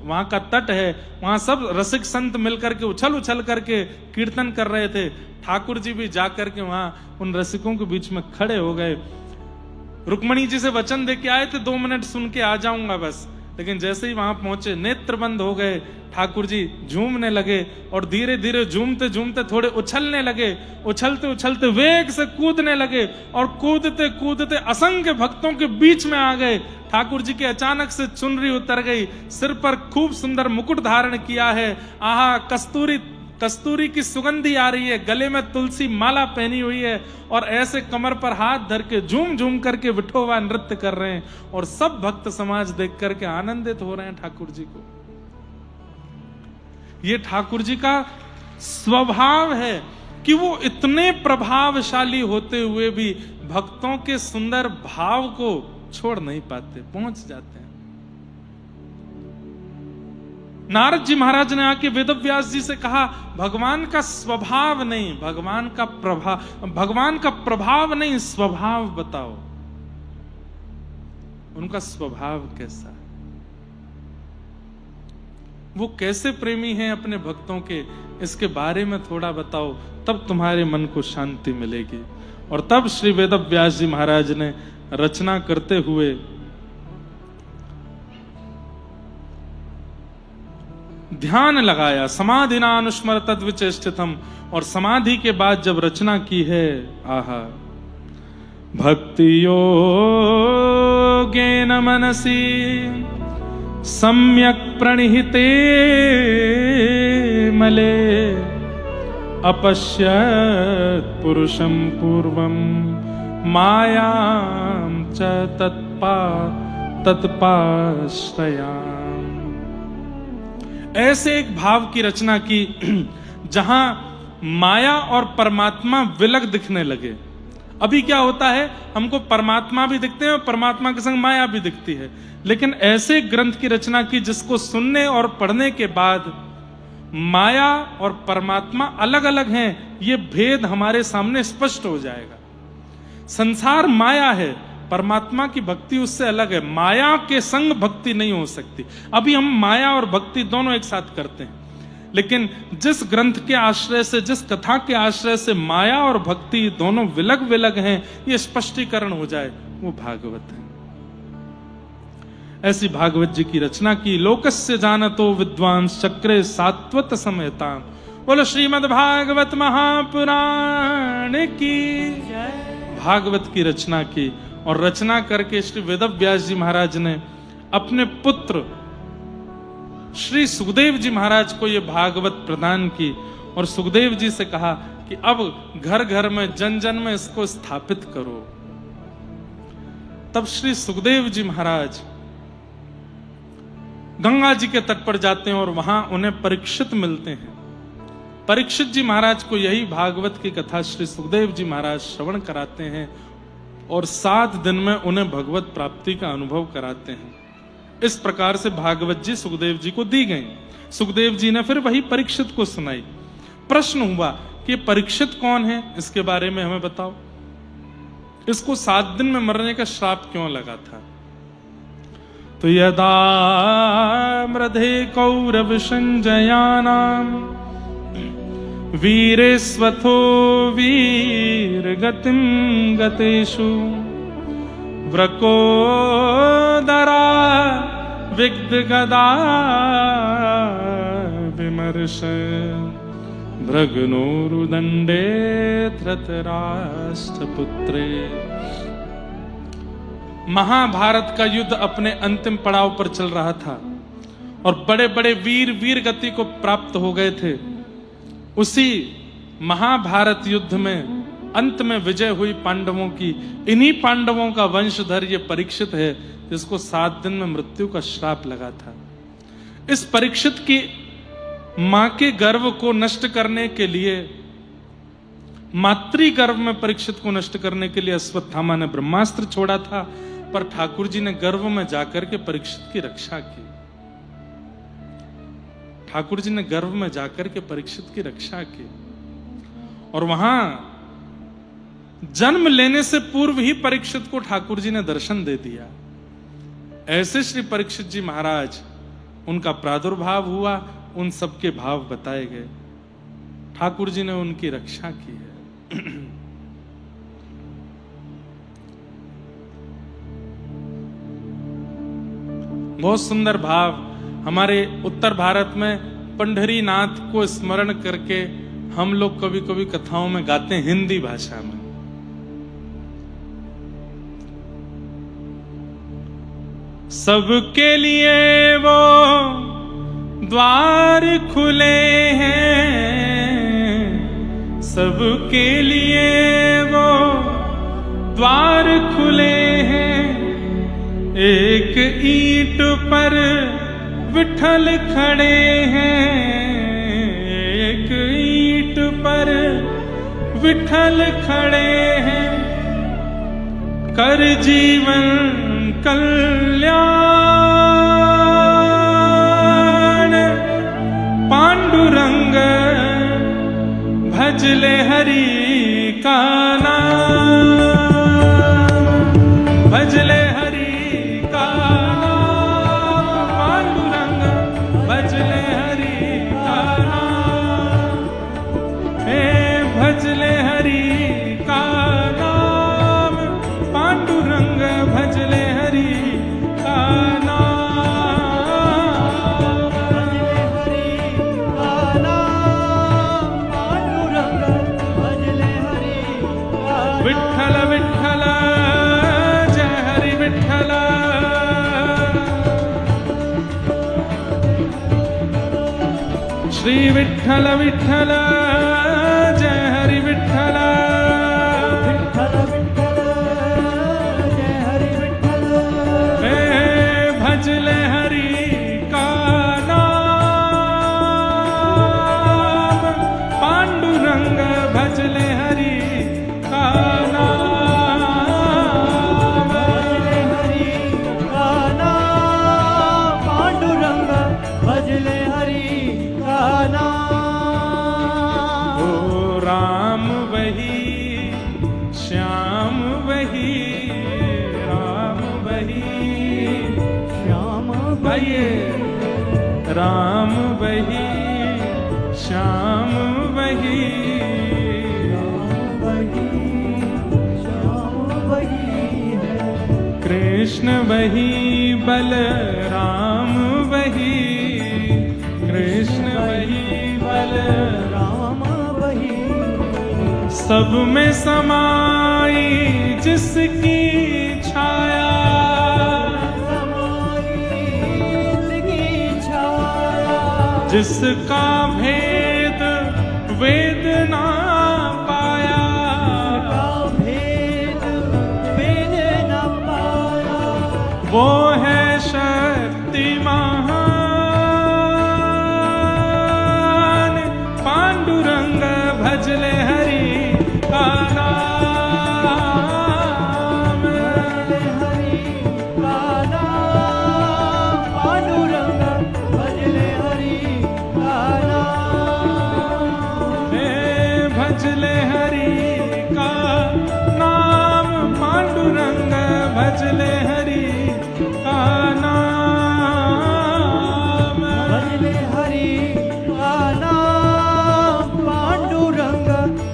वहां का तट है, वहां सब रसिक संत मिलकर के उछल उछल करके कीर्तन कर रहे थे। ठाकुर जी भी जाकर के वहां उन रसिकों के बीच में खड़े हो गए। रुक्मणी जी से वचन दे के आए थे 2 मिनट सुन के आ जाऊंगा बस, लेकिन जैसे ही वहां पहुंचे नेत्र बंद हो गए। ठाकुर जी झूमने लगे और धीरे धीरे झूमते झूमते थोड़े उछलने लगे, उछलते उछलते वेग से कूदने लगे और कूदते कूदते असंख्य भक्तों के बीच में आ गए। ठाकुर जी के अचानक से चुनरी उतर गई, सिर पर खूब सुंदर मुकुट धारण किया है, आहा कस्तूरी कस्तूरी की सुगंधी आ रही है, गले में तुलसी माला पहनी हुई है और ऐसे कमर पर हाथ धर के झूम झूम करके विठोबा नृत्य कर रहे हैं और सब भक्त समाज देख करके आनंदित हो रहे हैं ठाकुर जी को। ये ठाकुर जी का स्वभाव है कि वो इतने प्रभावशाली होते हुए भी भक्तों के सुंदर भाव को छोड़ नहीं पाते, पहुंच जाते हैं। नारद जी महाराज ने आके वेदव्यास जी से कहा, भगवान का स्वभाव नहीं, भगवान का प्रभाव नहीं, स्वभाव बताओ, उनका स्वभाव कैसा है, वो कैसे प्रेमी हैं अपने भक्तों के, इसके बारे में थोड़ा बताओ, तब तुम्हारे मन को शांति मिलेगी। और तब श्री वेदव्यास जी महाराज ने रचना करते हुए ध्यान लगाया, समाधिना अनुस्मर तद्विचेष्टितम, और समाधि के बाद जब रचना की है, आहा, भक्ति योगेन मनसि सम्यक प्रणिहिते मले अपश्यत् पुरुषं पूर्वं मायां च तत्पाश्रयाम्। ऐसे एक भाव की रचना की जहां माया और परमात्मा विलग दिखने लगे। अभी क्या होता है, हमको परमात्मा भी दिखते हैं और परमात्मा के संग माया भी दिखती है, लेकिन ऐसे ग्रंथ की रचना की जिसको सुनने और पढ़ने के बाद माया और परमात्मा अलग अलग हैं, ये भेद हमारे सामने स्पष्ट हो जाएगा। संसार माया है, परमात्मा की भक्ति उससे अलग है, माया के संग भक्ति नहीं हो सकती। अभी हम माया और भक्ति दोनों एक साथ करते हैं, लेकिन जिस ग्रंथ के आश्रय से, जिस कथा के आश्रय से माया और भक्ति दोनों विलग विलग हैं, ये स्पष्टीकरण हो जाए, वो भागवत है। ऐसी भागवत जी की रचना की। लोकस्य जानतो विद्वांस चक्रे सात्वत समेता। बोलो श्रीमद् भागवत महापुराण की भागवत की रचना की, और रचना करके श्री वेदव्यास जी महाराज ने अपने पुत्र श्री सुखदेव जी महाराज को यह भागवत प्रदान की, और सुखदेव जी से कहा कि अब घर घर में जन जन में इसको स्थापित करो। तब श्री सुखदेव जी महाराज गंगा जी के तट पर जाते हैं और वहां उन्हें परीक्षित मिलते हैं। परीक्षित जी महाराज को यही भागवत की कथा श्री सुखदेव जी महाराज श्रवण कराते हैं और 7 दिन में उन्हें भगवत प्राप्ति का अनुभव कराते हैं। इस प्रकार से भागवत जी सुखदेव जी को दी गई। सुखदेव जी ने फिर वही परीक्षित को सुनाई। प्रश्न हुआ कि परीक्षित कौन है, इसके बारे में हमें बताओ। इसको 7 दिन में मरने का श्राप क्यों लगा था? तो यदा मृधे कौरव संजयानाम वीरेस्वथो वीर गतिम गतेषु व्रकोदरा विग्ध गदा विमर्श भृगनोरुदंडे धृतराष्ट्रपुत्रे। महाभारत का युद्ध अपने अंतिम पड़ाव पर चल रहा था और बड़े बड़े वीर गति को प्राप्त हो गए थे। उसी महाभारत युद्ध में अंत में विजय हुई पांडवों की। इन्हीं पांडवों का वंशधर ये परीक्षित है जिसको 7 दिन में मृत्यु का श्राप लगा था। इस परीक्षित की मां के गर्व को नष्ट करने के लिए, मातृ गर्भ में परीक्षित को नष्ट करने के लिए अश्वत्थामा ने ब्रह्मास्त्र छोड़ा था, पर ठाकुर जी ने गर्भ में जाकर के परीक्षित की रक्षा की। ठाकुर जी ने गर्भ में जाकर के परीक्षित की रक्षा की और वहां जन्म लेने से पूर्व ही परीक्षित को ठाकुर जी ने दर्शन दे दिया। ऐसे श्री परीक्षित जी महाराज, उनका प्रादुर्भाव हुआ, उन सबके भाव बताए गए, ठाकुर जी ने उनकी रक्षा की है। बहुत सुंदर भाव। हमारे उत्तर भारत में पंढरी नाथ को स्मरण करके हम लोग कभी कभी कथाओं में गाते हैं हिंदी भाषा में। सबके लिए वो द्वार खुले हैं, सबके लिए वो द्वार खुले हैं, एक ईंट पर विठल खड़े हैं, एक ईंट पर विठल खड़े हैं, कर जीवन कल्याण पांडुरंग भजले हरि का नाम, भजले हरि का नाम, पांडुरंग भजले हरि का नाम, हे भजले हरि का नाम, पांडुरंग भजले हरि का नाम, भजले हरि का नाम, पांडुरंग भजले हरि का नाम। विठ्ठल विठ्ठल जय हरि विठ्ठल, श्री विठ्ठल विठ्ठल जय हरि विठ्ठल, विठ्ठल विठ्ठल जय हरि विठ्ठल, हे भजले हरि का नाम, पांडुरंग भजले हरि का नाम, भजले हरि का नाम, पांडुरंग भजले हरि का नाम। ओ राम वही श्याम वही, राम वही श्याम गाइए, राम वही श्याम वही, वही श्याम वही है, कृष्ण वही बलराम वही, कृष्ण वही बलराम, राम वही सब में समाई जिसकी छाया, समाई की छाया, जिसका भेद भजले हरि का नाम। भजले हरि का नाम पांडुरंग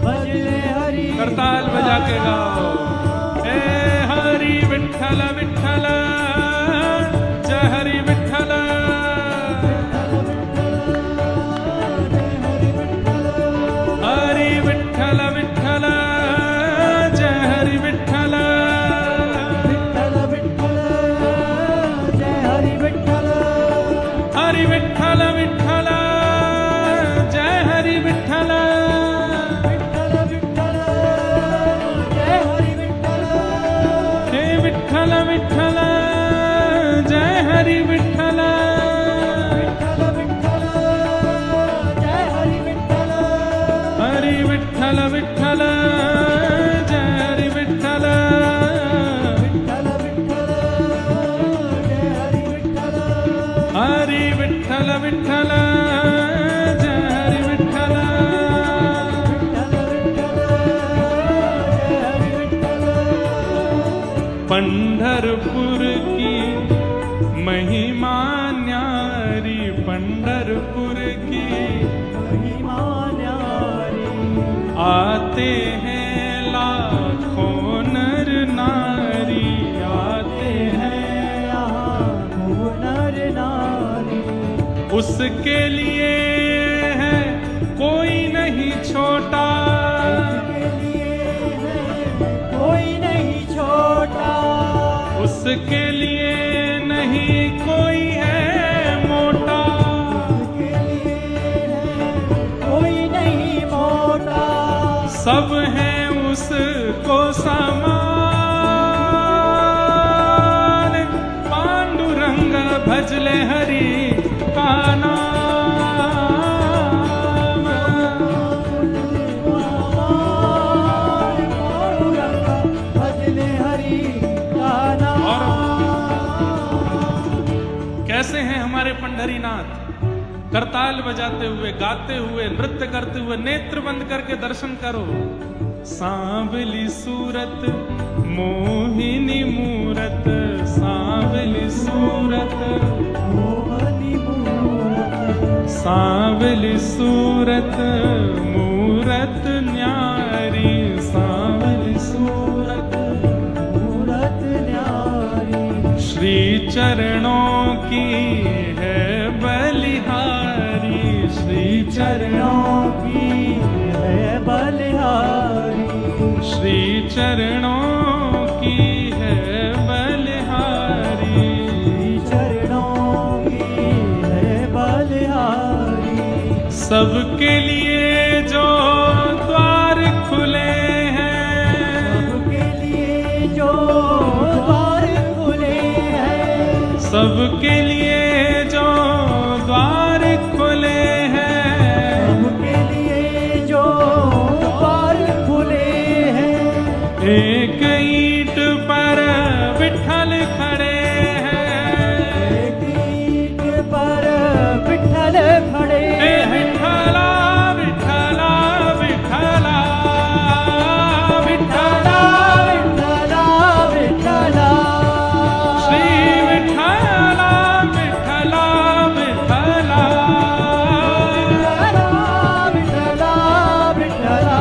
भजले हरि। करताल बजा के गाओ। हे हरि विठ्ठल विठ्ठल जय हरि विठ्ठल। हरि विठ्ठल विठ्ठल जय हरि विठ्ठल। विठ्ठल विठ्ठल जय हरि विठ्ठल। हरि विठ्ठल विठ्ठल जय हरि विठ्ठल। विठ्ठल विठ्ठल जय हरि विठ्ठल। हे विठ्ठल विठ्ठल जय हरि विठ्ठल। विठ्ठल विठ्ठल जय हरि विठ्ठल। हरि विठ्ठल विठ्ठल जय हरि विठ्ठल। विठ्ठल विठ्ठल जय हरि विठ्ठल। हरि विठ्ठल विठ्ठल जय हरि विठ्ठल। विठ्ठल विठ्ठल जय हरि विठ्ठल। पंढरपुर की महिमा न्यारी, पंढरपुर की महिमा न्यारी। आते हैं लाखों नर नारी, आते हैं यहाँ नर नारी। उसके लिए है कोई नहीं छोटा, उसके लिए है कोई नहीं छोटा। उसके लिए नहीं कोई है मोटा। उसके लिए है कोई नहीं मोटा। सब है उसको समान, पांडुरंग भजले हरि का नाम। पांडुरंग भजले हरि का नाम। कैसे हैं हमारे पंढरीनाथ? करताल बजाते हुए, गाते हुए, नृत्य करते हुए, नेत्र बंद करके दर्शन करो। सांवली सूरत मोहिनी मूरत, सांवली सूरत, मोहनी मूरत। सांवली सूरत मूरत न्यारी, सांवली सूरत मूरत न्यारी। श्री चरणों की है बलिहारी, श्री चरणों की है बलिहारी। श्री चरणों की है बलिहारी। चरणों की है बलिहारी। सबके लिए जो द्वार खुले हैं, सबके लिए जो द्वार खुले हैं। सबके लिए जो द्वार खुले हैं, सबके लिए जो द्वार खुले हैं। एक ईंट पर विठ्ठल खड़े हैं, एक ईंट पर विठ्ठल खड़े हे हैं। विठ्ठला विठ्ठला विठ्ठला विठ्ठला विठ्ठला विठ्ठला श्री विठ्ठला विठ्ठला विठ्ठला। विठ्ठला विठ्ठला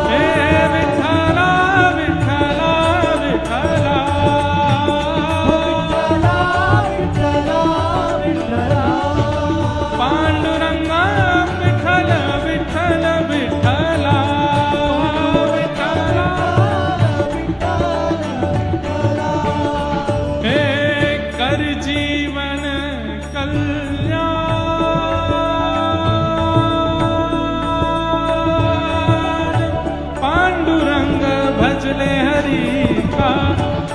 हे विठ्ठला विठ्ठला विठ्ठला। विठ्ठला विठ्ठला पांडुरंगा विठ्ठल विठ्ठल विठ्ठला विठ्ठला। हे कर जीवन कल्याण, पांडुरंग भजले हरि का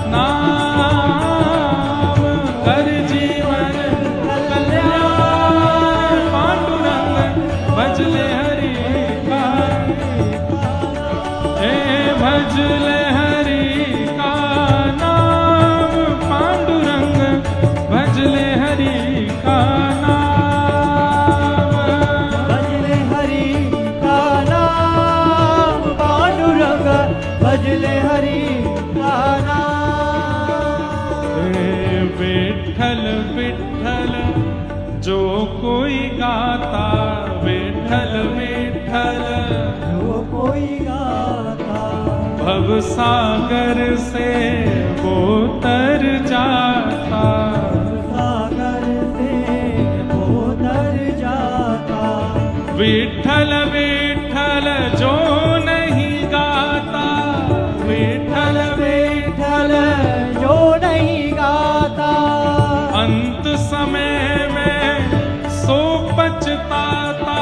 नाम। कर जीवन कल्याण, पांडुरंग भजले हरि का। हे भजले हरि का नाम, पांडुरंग भजले हरि का नाम। भजले हरि का नाम पांडुरंग भजले हरि का नाम। विठ्ठल विठ्ठल जो कोई गाता, विठ्ठल विठ्ठल जो कोई गाता, भव सागर से वो तर जाता, सागर से वो तर जाता। विठ्ठल विठ्ठल जो नहीं गाता, विठ्ठल विठ्ठल जो नहीं गाता, अंत समय में सो पछताता,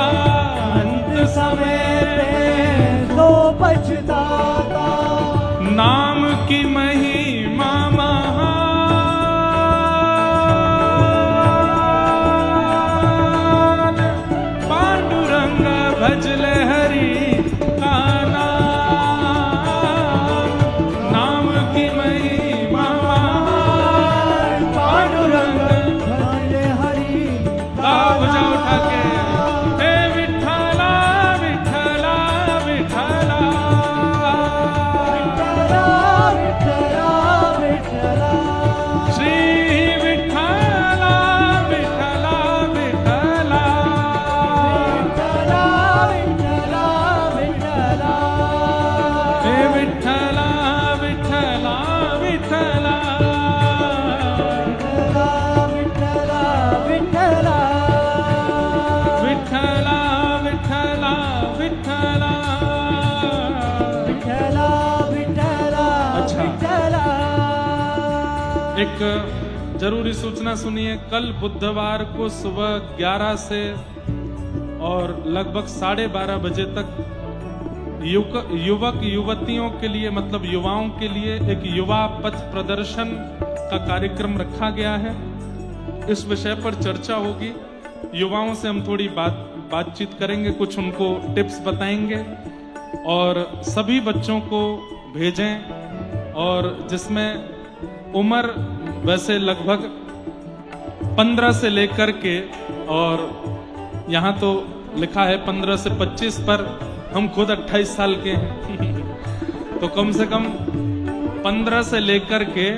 अंत समय पे तो पछताता। नाम की महिमा महान, पांडुरंग भजले हरि का नाम, नाम की महिमा महान, पांडुरंग भजले हरि गाओ जाओ उठा के, हे विठ्ठला विठ्ठला विठ्ठला, विठ्ठला विठ्ठला श्री विठ्ठला विठ्ठला विठ्ठला, विठ्ठला विठ्ठला हे विठ्ठला विठ्ठला विठ्ठला, विठ्ठला विठ्ठला विठ्ठला विठ्ठला विठ्ठला। विठ्ठला विठ्ठला अच्छा। विठ्ठला। एक जरूरी सूचना सुनिए, कल बुधवार को सुबह 11 से और लगभग 12:30 बजे तक युवक युवतियों के लिए, मतलब युवाओं के लिए एक युवा पथ प्रदर्शन का कार्यक्रम रखा गया है। इस विषय पर चर्चा होगी, युवाओं से हम थोड़ी बातचीत करेंगे, कुछ उनको टिप्स बताएंगे और सभी बच्चों को भेजें, और जिसमें उम्र वैसे लगभग 15 से लेकर के, और यहाँ तो लिखा है 15 से 25, पर हम खुद 28 साल के हैं तो कम से कम 15 से लेकर के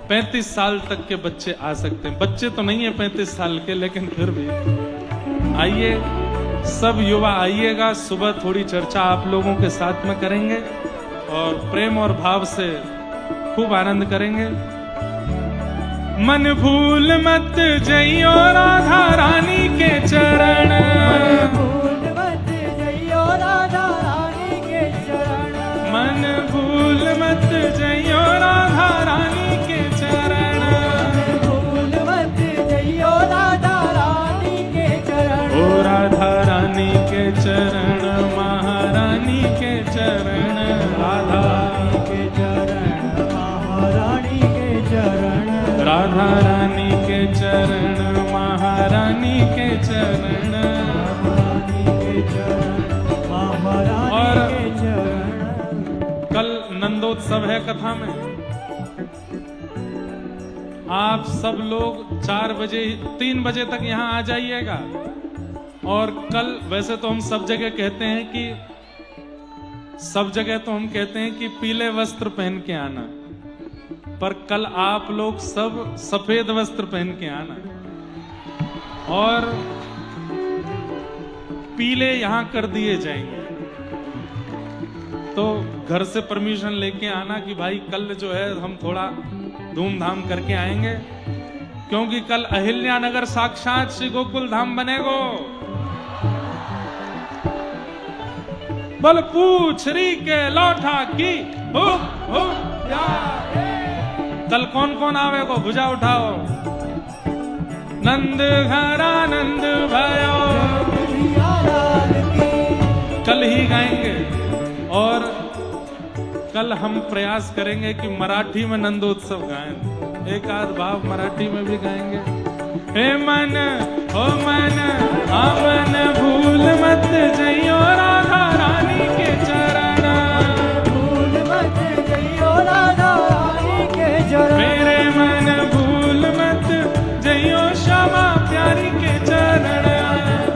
35 साल तक के बच्चे आ सकते हैं। बच्चे तो नहीं है 35 साल के, लेकिन फिर भी आइए, सब युवा आइएगा। सुबह थोड़ी चर्चा आप लोगों के साथ में करेंगे और प्रेम और भाव से खूब आनंद करेंगे। मन भूल मत जइयो राधा रानी के चरण, भूल मत जइयो राधा रानी के चरण, मन भूल मत जइयो राधा रानी के चरण, भूल मत जइयो राधा रानी के चरण। ओ राधा रानी के चरण, महारानी के चरण, राधा के चरण, महारानी के चरण, राधा रानी के चरण, महारानी के चरण। महारानी के चरण, महारानी के चरण। कल नंदोत्सव है कथा में, आप सब लोग 4 बजे 3 बजे तक यहाँ आ जाइएगा। और कल वैसे तो हम सब जगह कहते हैं कि पीले वस्त्र पहन के आना, पर कल आप लोग सब सफेद वस्त्र पहन के आना, और पीले यहां कर दिए जाएंगे। तो घर से परमिशन लेके आना कि भाई कल जो है हम थोड़ा धूमधाम करके आएंगे, क्योंकि कल अहिल्यानगर साक्षात श्री गोकुल धाम बनेगो। बल पूछरी के लौटा की हो या। कल कौन कौन आवेगो, भुजा उठाओ। नंद घर आनंद भयो, कल ही गाएंगे। और कल हम प्रयास करेंगे कि मराठी में नंदोत्सव गाएं, एक आध भाव मराठी में भी गाएंगे। हे मन हो मन आवन भूल मत जइयो राधा रानी के चरण, भूल मत जइयो राधा रानी के चरण। मेरे मन भूल मत जइयो श्यामा प्यारी के चरण,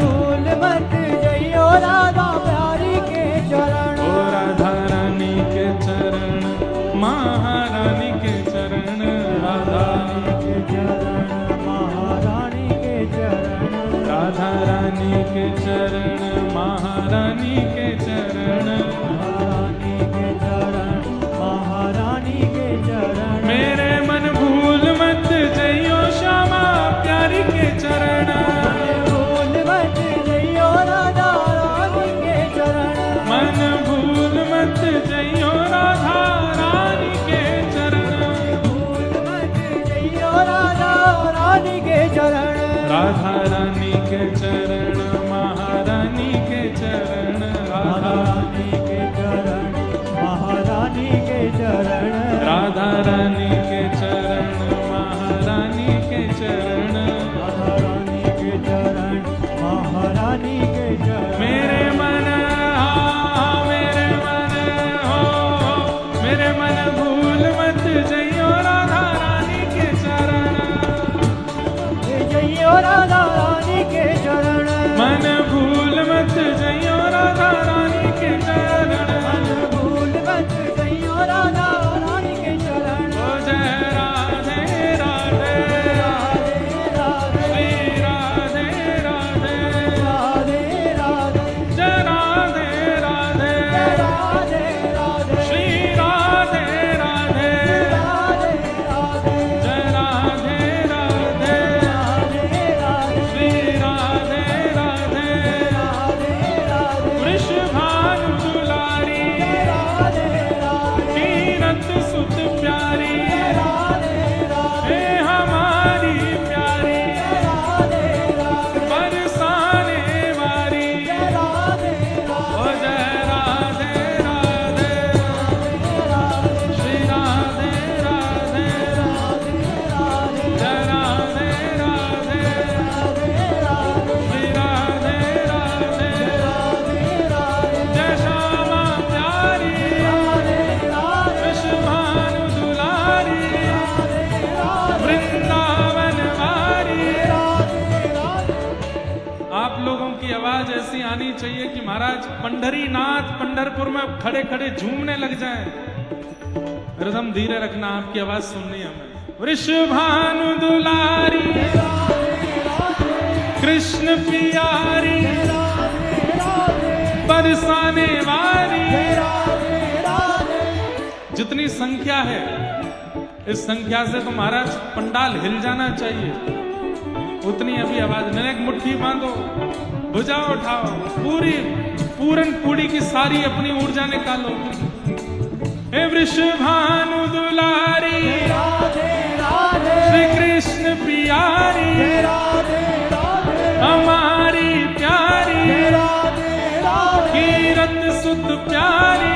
भूल मत जइयो राधा प्यारी के चरण। ओ राधा रानी के चरण, महारानी के चरण, राधा के चरण, चरण, महारानी के चरण, महारानी के चरण, महारानी के चरण। मेरे मन भूल मत जइयो श्यामा प्यारी के चरण, भूल मत जइयो राधा रानी के चरण, मन भूल मत जइयो राधा रानी के चरण, भूल मत जइयो राधा रानी के चरण। राधा रानी के चरण, महारानी के चरण, महारानी के चरण, महारानी के चरण, राधा रानी के चरण, महारानी के चरण, महारानी के चरण, महारानी के चरण। मेरे मन मेरे मन हो, मेरे मन भूल मत जइयो राधा रानी के चरण, जइयो राधा रानी के चरण, मन भूल मत जइयो राधा रानी के चरण, मन भूल मत जइयो राधा रानी के चरण। ओ जय राधे राधे, राधे श्री राधे राधे, राधे राधे, जय राधे राधे, राधे राधे, श्री राधे राधे, राधे राधे, जय राधे राधे, राधे राधे, श्री राधे राधे, राधे राधे, वृषभानु दुलारी, राधे राधे, कीरत सुत प्यारी, राधे राधे, हे हमारी प्यारी, राधे राधे, बरसाने वारी, राधे ओ जय राधे राधे, श्री राधे राधे, जय राधे राधे, श्री राधे राधे, जय श्यामा प्यारी, विश्वभानु दुलारी, वृंदावन वारी। आप लोगों की आवाज ऐसी आनी चाहिए कि महाराज पंढरीनाथ पंढरपुर में खड़े खड़े झूमने लग जाएं। रिदम धीरे रखना, आपकी आवाज सुननी है हमें। वृषभानु दुलारी, कृष्ण प्यारी, बरसाने वाली। जितनी संख्या है इस संख्या से तो महाराज पंडाल हिल जाना चाहिए, उतनी अभी आवाज नहीं। एक मुट्ठी बांधो, भुजा उठाओ, पूरी पूरन पूरी की सारी अपनी ऊर्जा निकालो। हे वृषभानु दुलारी, श्री कृष्ण प्यारी, हमारी प्यारी, कीरत सुत प्यारी।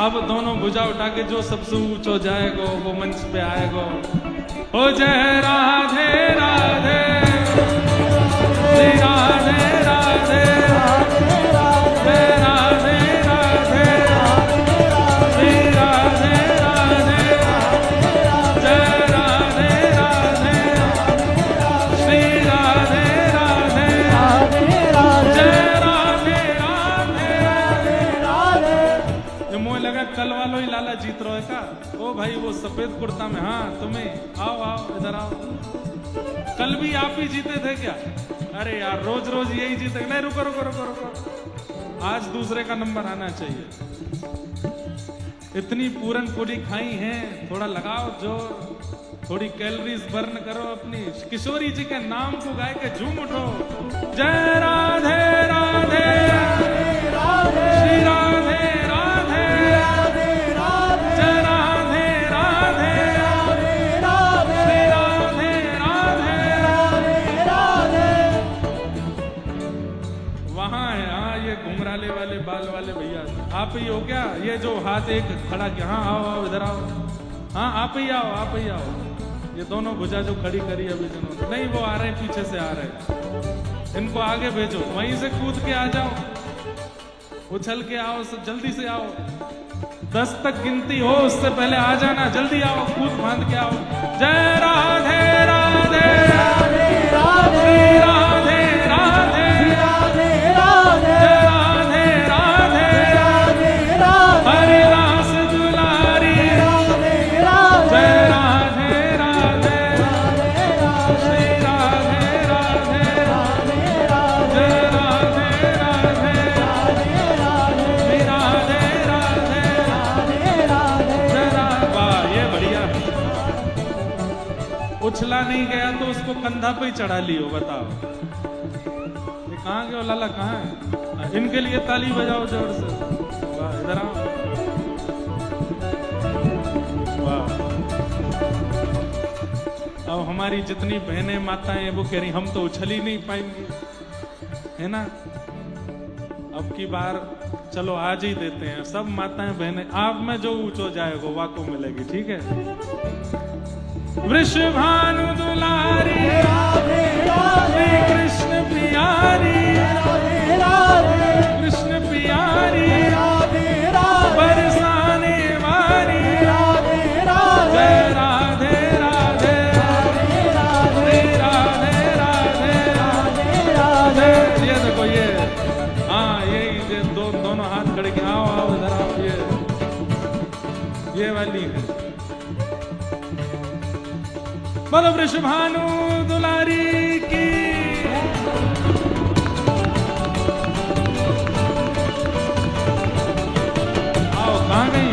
अब दोनों भुजा उठा के जो सबसे ऊंचो जाएगा वो मंच पे आएगा। ओ जय राधे राधे, श्री राधे राधे, जय राधे राधे, श्री राधे राधे, जय राधे राधे, श्री राधे राधे, जय राधे राधे। ये मुझे लगा कल वालों ही लाला जीत रहा है का? ओ भाई वो सफेद कुर्ता में, हाँ तुम्हें आओ आओ इधर आओ। कल भी आप ही जीते थे क्या? अरे यार रोज रोज यही जीते। नहीं रुको रुको रुको रुको, आज दूसरे का नंबर आना चाहिए। इतनी पूरन पूरी खाई है, थोड़ा लगाओ जोर, थोड़ी कैलोरीज बर्न करो अपनी। किशोरी जी के नाम को गाय के झूम उठो। जय राधे राधे, श्री राधे राधे, जय राधे राधे, श्री राधे राधे। वहां है, हाँ ये घुंघराले वाले बाल वाले भैया, आप ही हो क्या? ये जो हाथ एक खड़ा किया, हाँ आओ आओ इधर आओ, हाँ आप ही आओ आप ही आओ। ये दोनों भुजा जो खड़ी करी अभी जिन्होंने, नहीं वो आ रहे हैं पीछे से आ रहे हैं, इनको आगे भेजो, वहीं से कूद के आ जाओ, उछल के आओ, जल्दी से आओ। 10 तक गिनती हो उससे पहले आ जाना, जल्दी आओ, कूद बांध के आओ। जय राधे राधे, श्री राधे राधे, जय राधे राधे, हरिदास दुलारी, जय राधे राधे, श्री राधे राधे, उछला नहीं गया तो उसको कंधा पे ही चढ़ा लियो, बताओ। ये कहाँ गए हो लाला, कहाँ है? इनके लिए ताली बजाओ जोर से। वाह, इधर आओ। वाह। अब हमारी जितनी बहनें माताएं वो कह रही हम तो उछल ही नहीं पाएंगे, है ना। अब की बार चलो आज ही देते हैं, सब माताएं बहनें, आप में जो ऊंचो जाएगा वाको मिलेगी, ठीक है। वृषभानु दुलारी राधे राधे कृष्ण प्यारी, राधे राधे कृष्ण प्यारी राधे राधे बरसाने वाली, राधे जय राधे राधे राधे राधे राधे राधे राधे ये देखो ये, हाँ यही दोनों हाथ खड़े के, आओ आओ इधर आओ, ये वाली है। बोलो वृषभानु दुलारी की। आओ, कहाँ गई?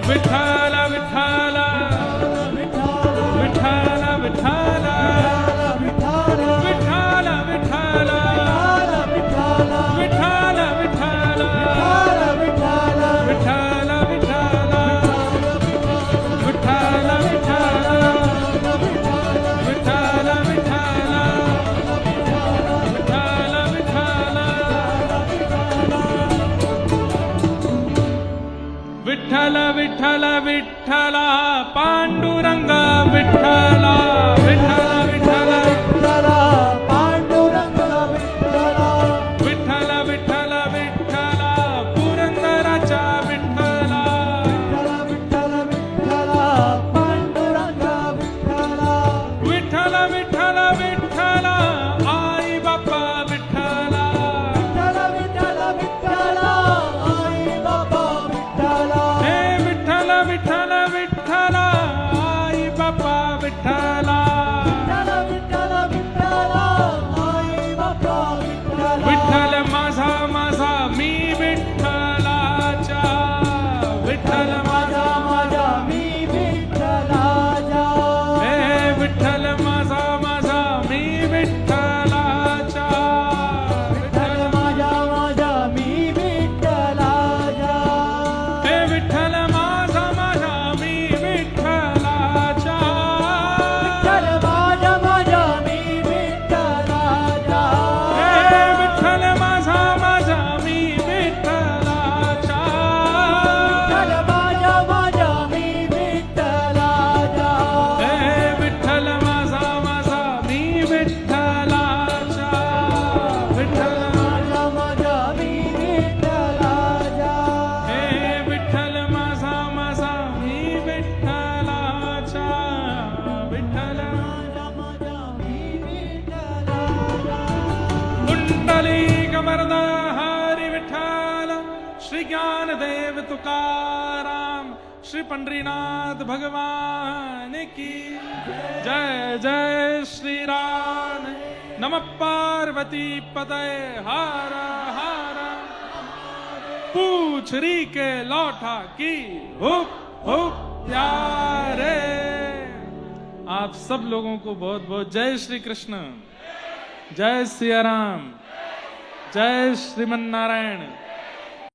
विठाला विठाला विठाला विठाला विठाला विठाला विठाला विठाला विठाला विठाला विठाला विठाला विठाला विठाला विठाला विठाला विठाला विठाला पांडुरंगा विठाला विठाला विठाला विठ्ठला पांडुरंग विठ्ठला विठाला विठाला विठाला पुरंदराचा विठाला विठ्ठला विठ्ठला पांडुरंग विठ्ठला विठाला विठाला विठाला आई बापा विठाला विठ्ठला विठ्ठला विठ्ठला आई बाबा विठ्ठला हे विठाला विठाला विठाला आई बापा विठाला विठ्ठला विठ्ठला आई बाबा विठ्ठला विठ्ठल माझा माझा मी विठ्ठलाचा, विठ्ठल माझा माझा मी विठ्ठलाचा हे विठ्ठल माझा माझा मी विठ्ठलाचा, विठ्ठल माझा मी विठ्ठलाचा हे विठ्ठल माझा माझा मी विठ्ठलाचा, विठ्ठल माझा मी विठ्ठलाचा हे विठ्ठल माझा माझा मी विठ्ठलाचा, विठ्ठल माझा मी विठ्ठलाचा हे विठ्ठल माझा माझा मी विठ्ठलाचा, विठ्ठल माझा मी विठ्ठलाचा हे विठ्ठल माझा माझा मी विठ्ठलाचा, विठ्ठल माझा मी विठ्ठलाचा कुंडलिक वरदा हरी विठ्ठल, श्री ज्ञानदेव तुकाराम, श्री पंढरीनाथ भगवान की जय। जय श्री राम। नमः पार्वती पतये हर हर, पूछरी के लौटा की हुप हुप प्यारे। आप सब लोगों को बहुत बहुत जय श्री कृष्ण, जय सिया राम, जय श्रीमन नारायण।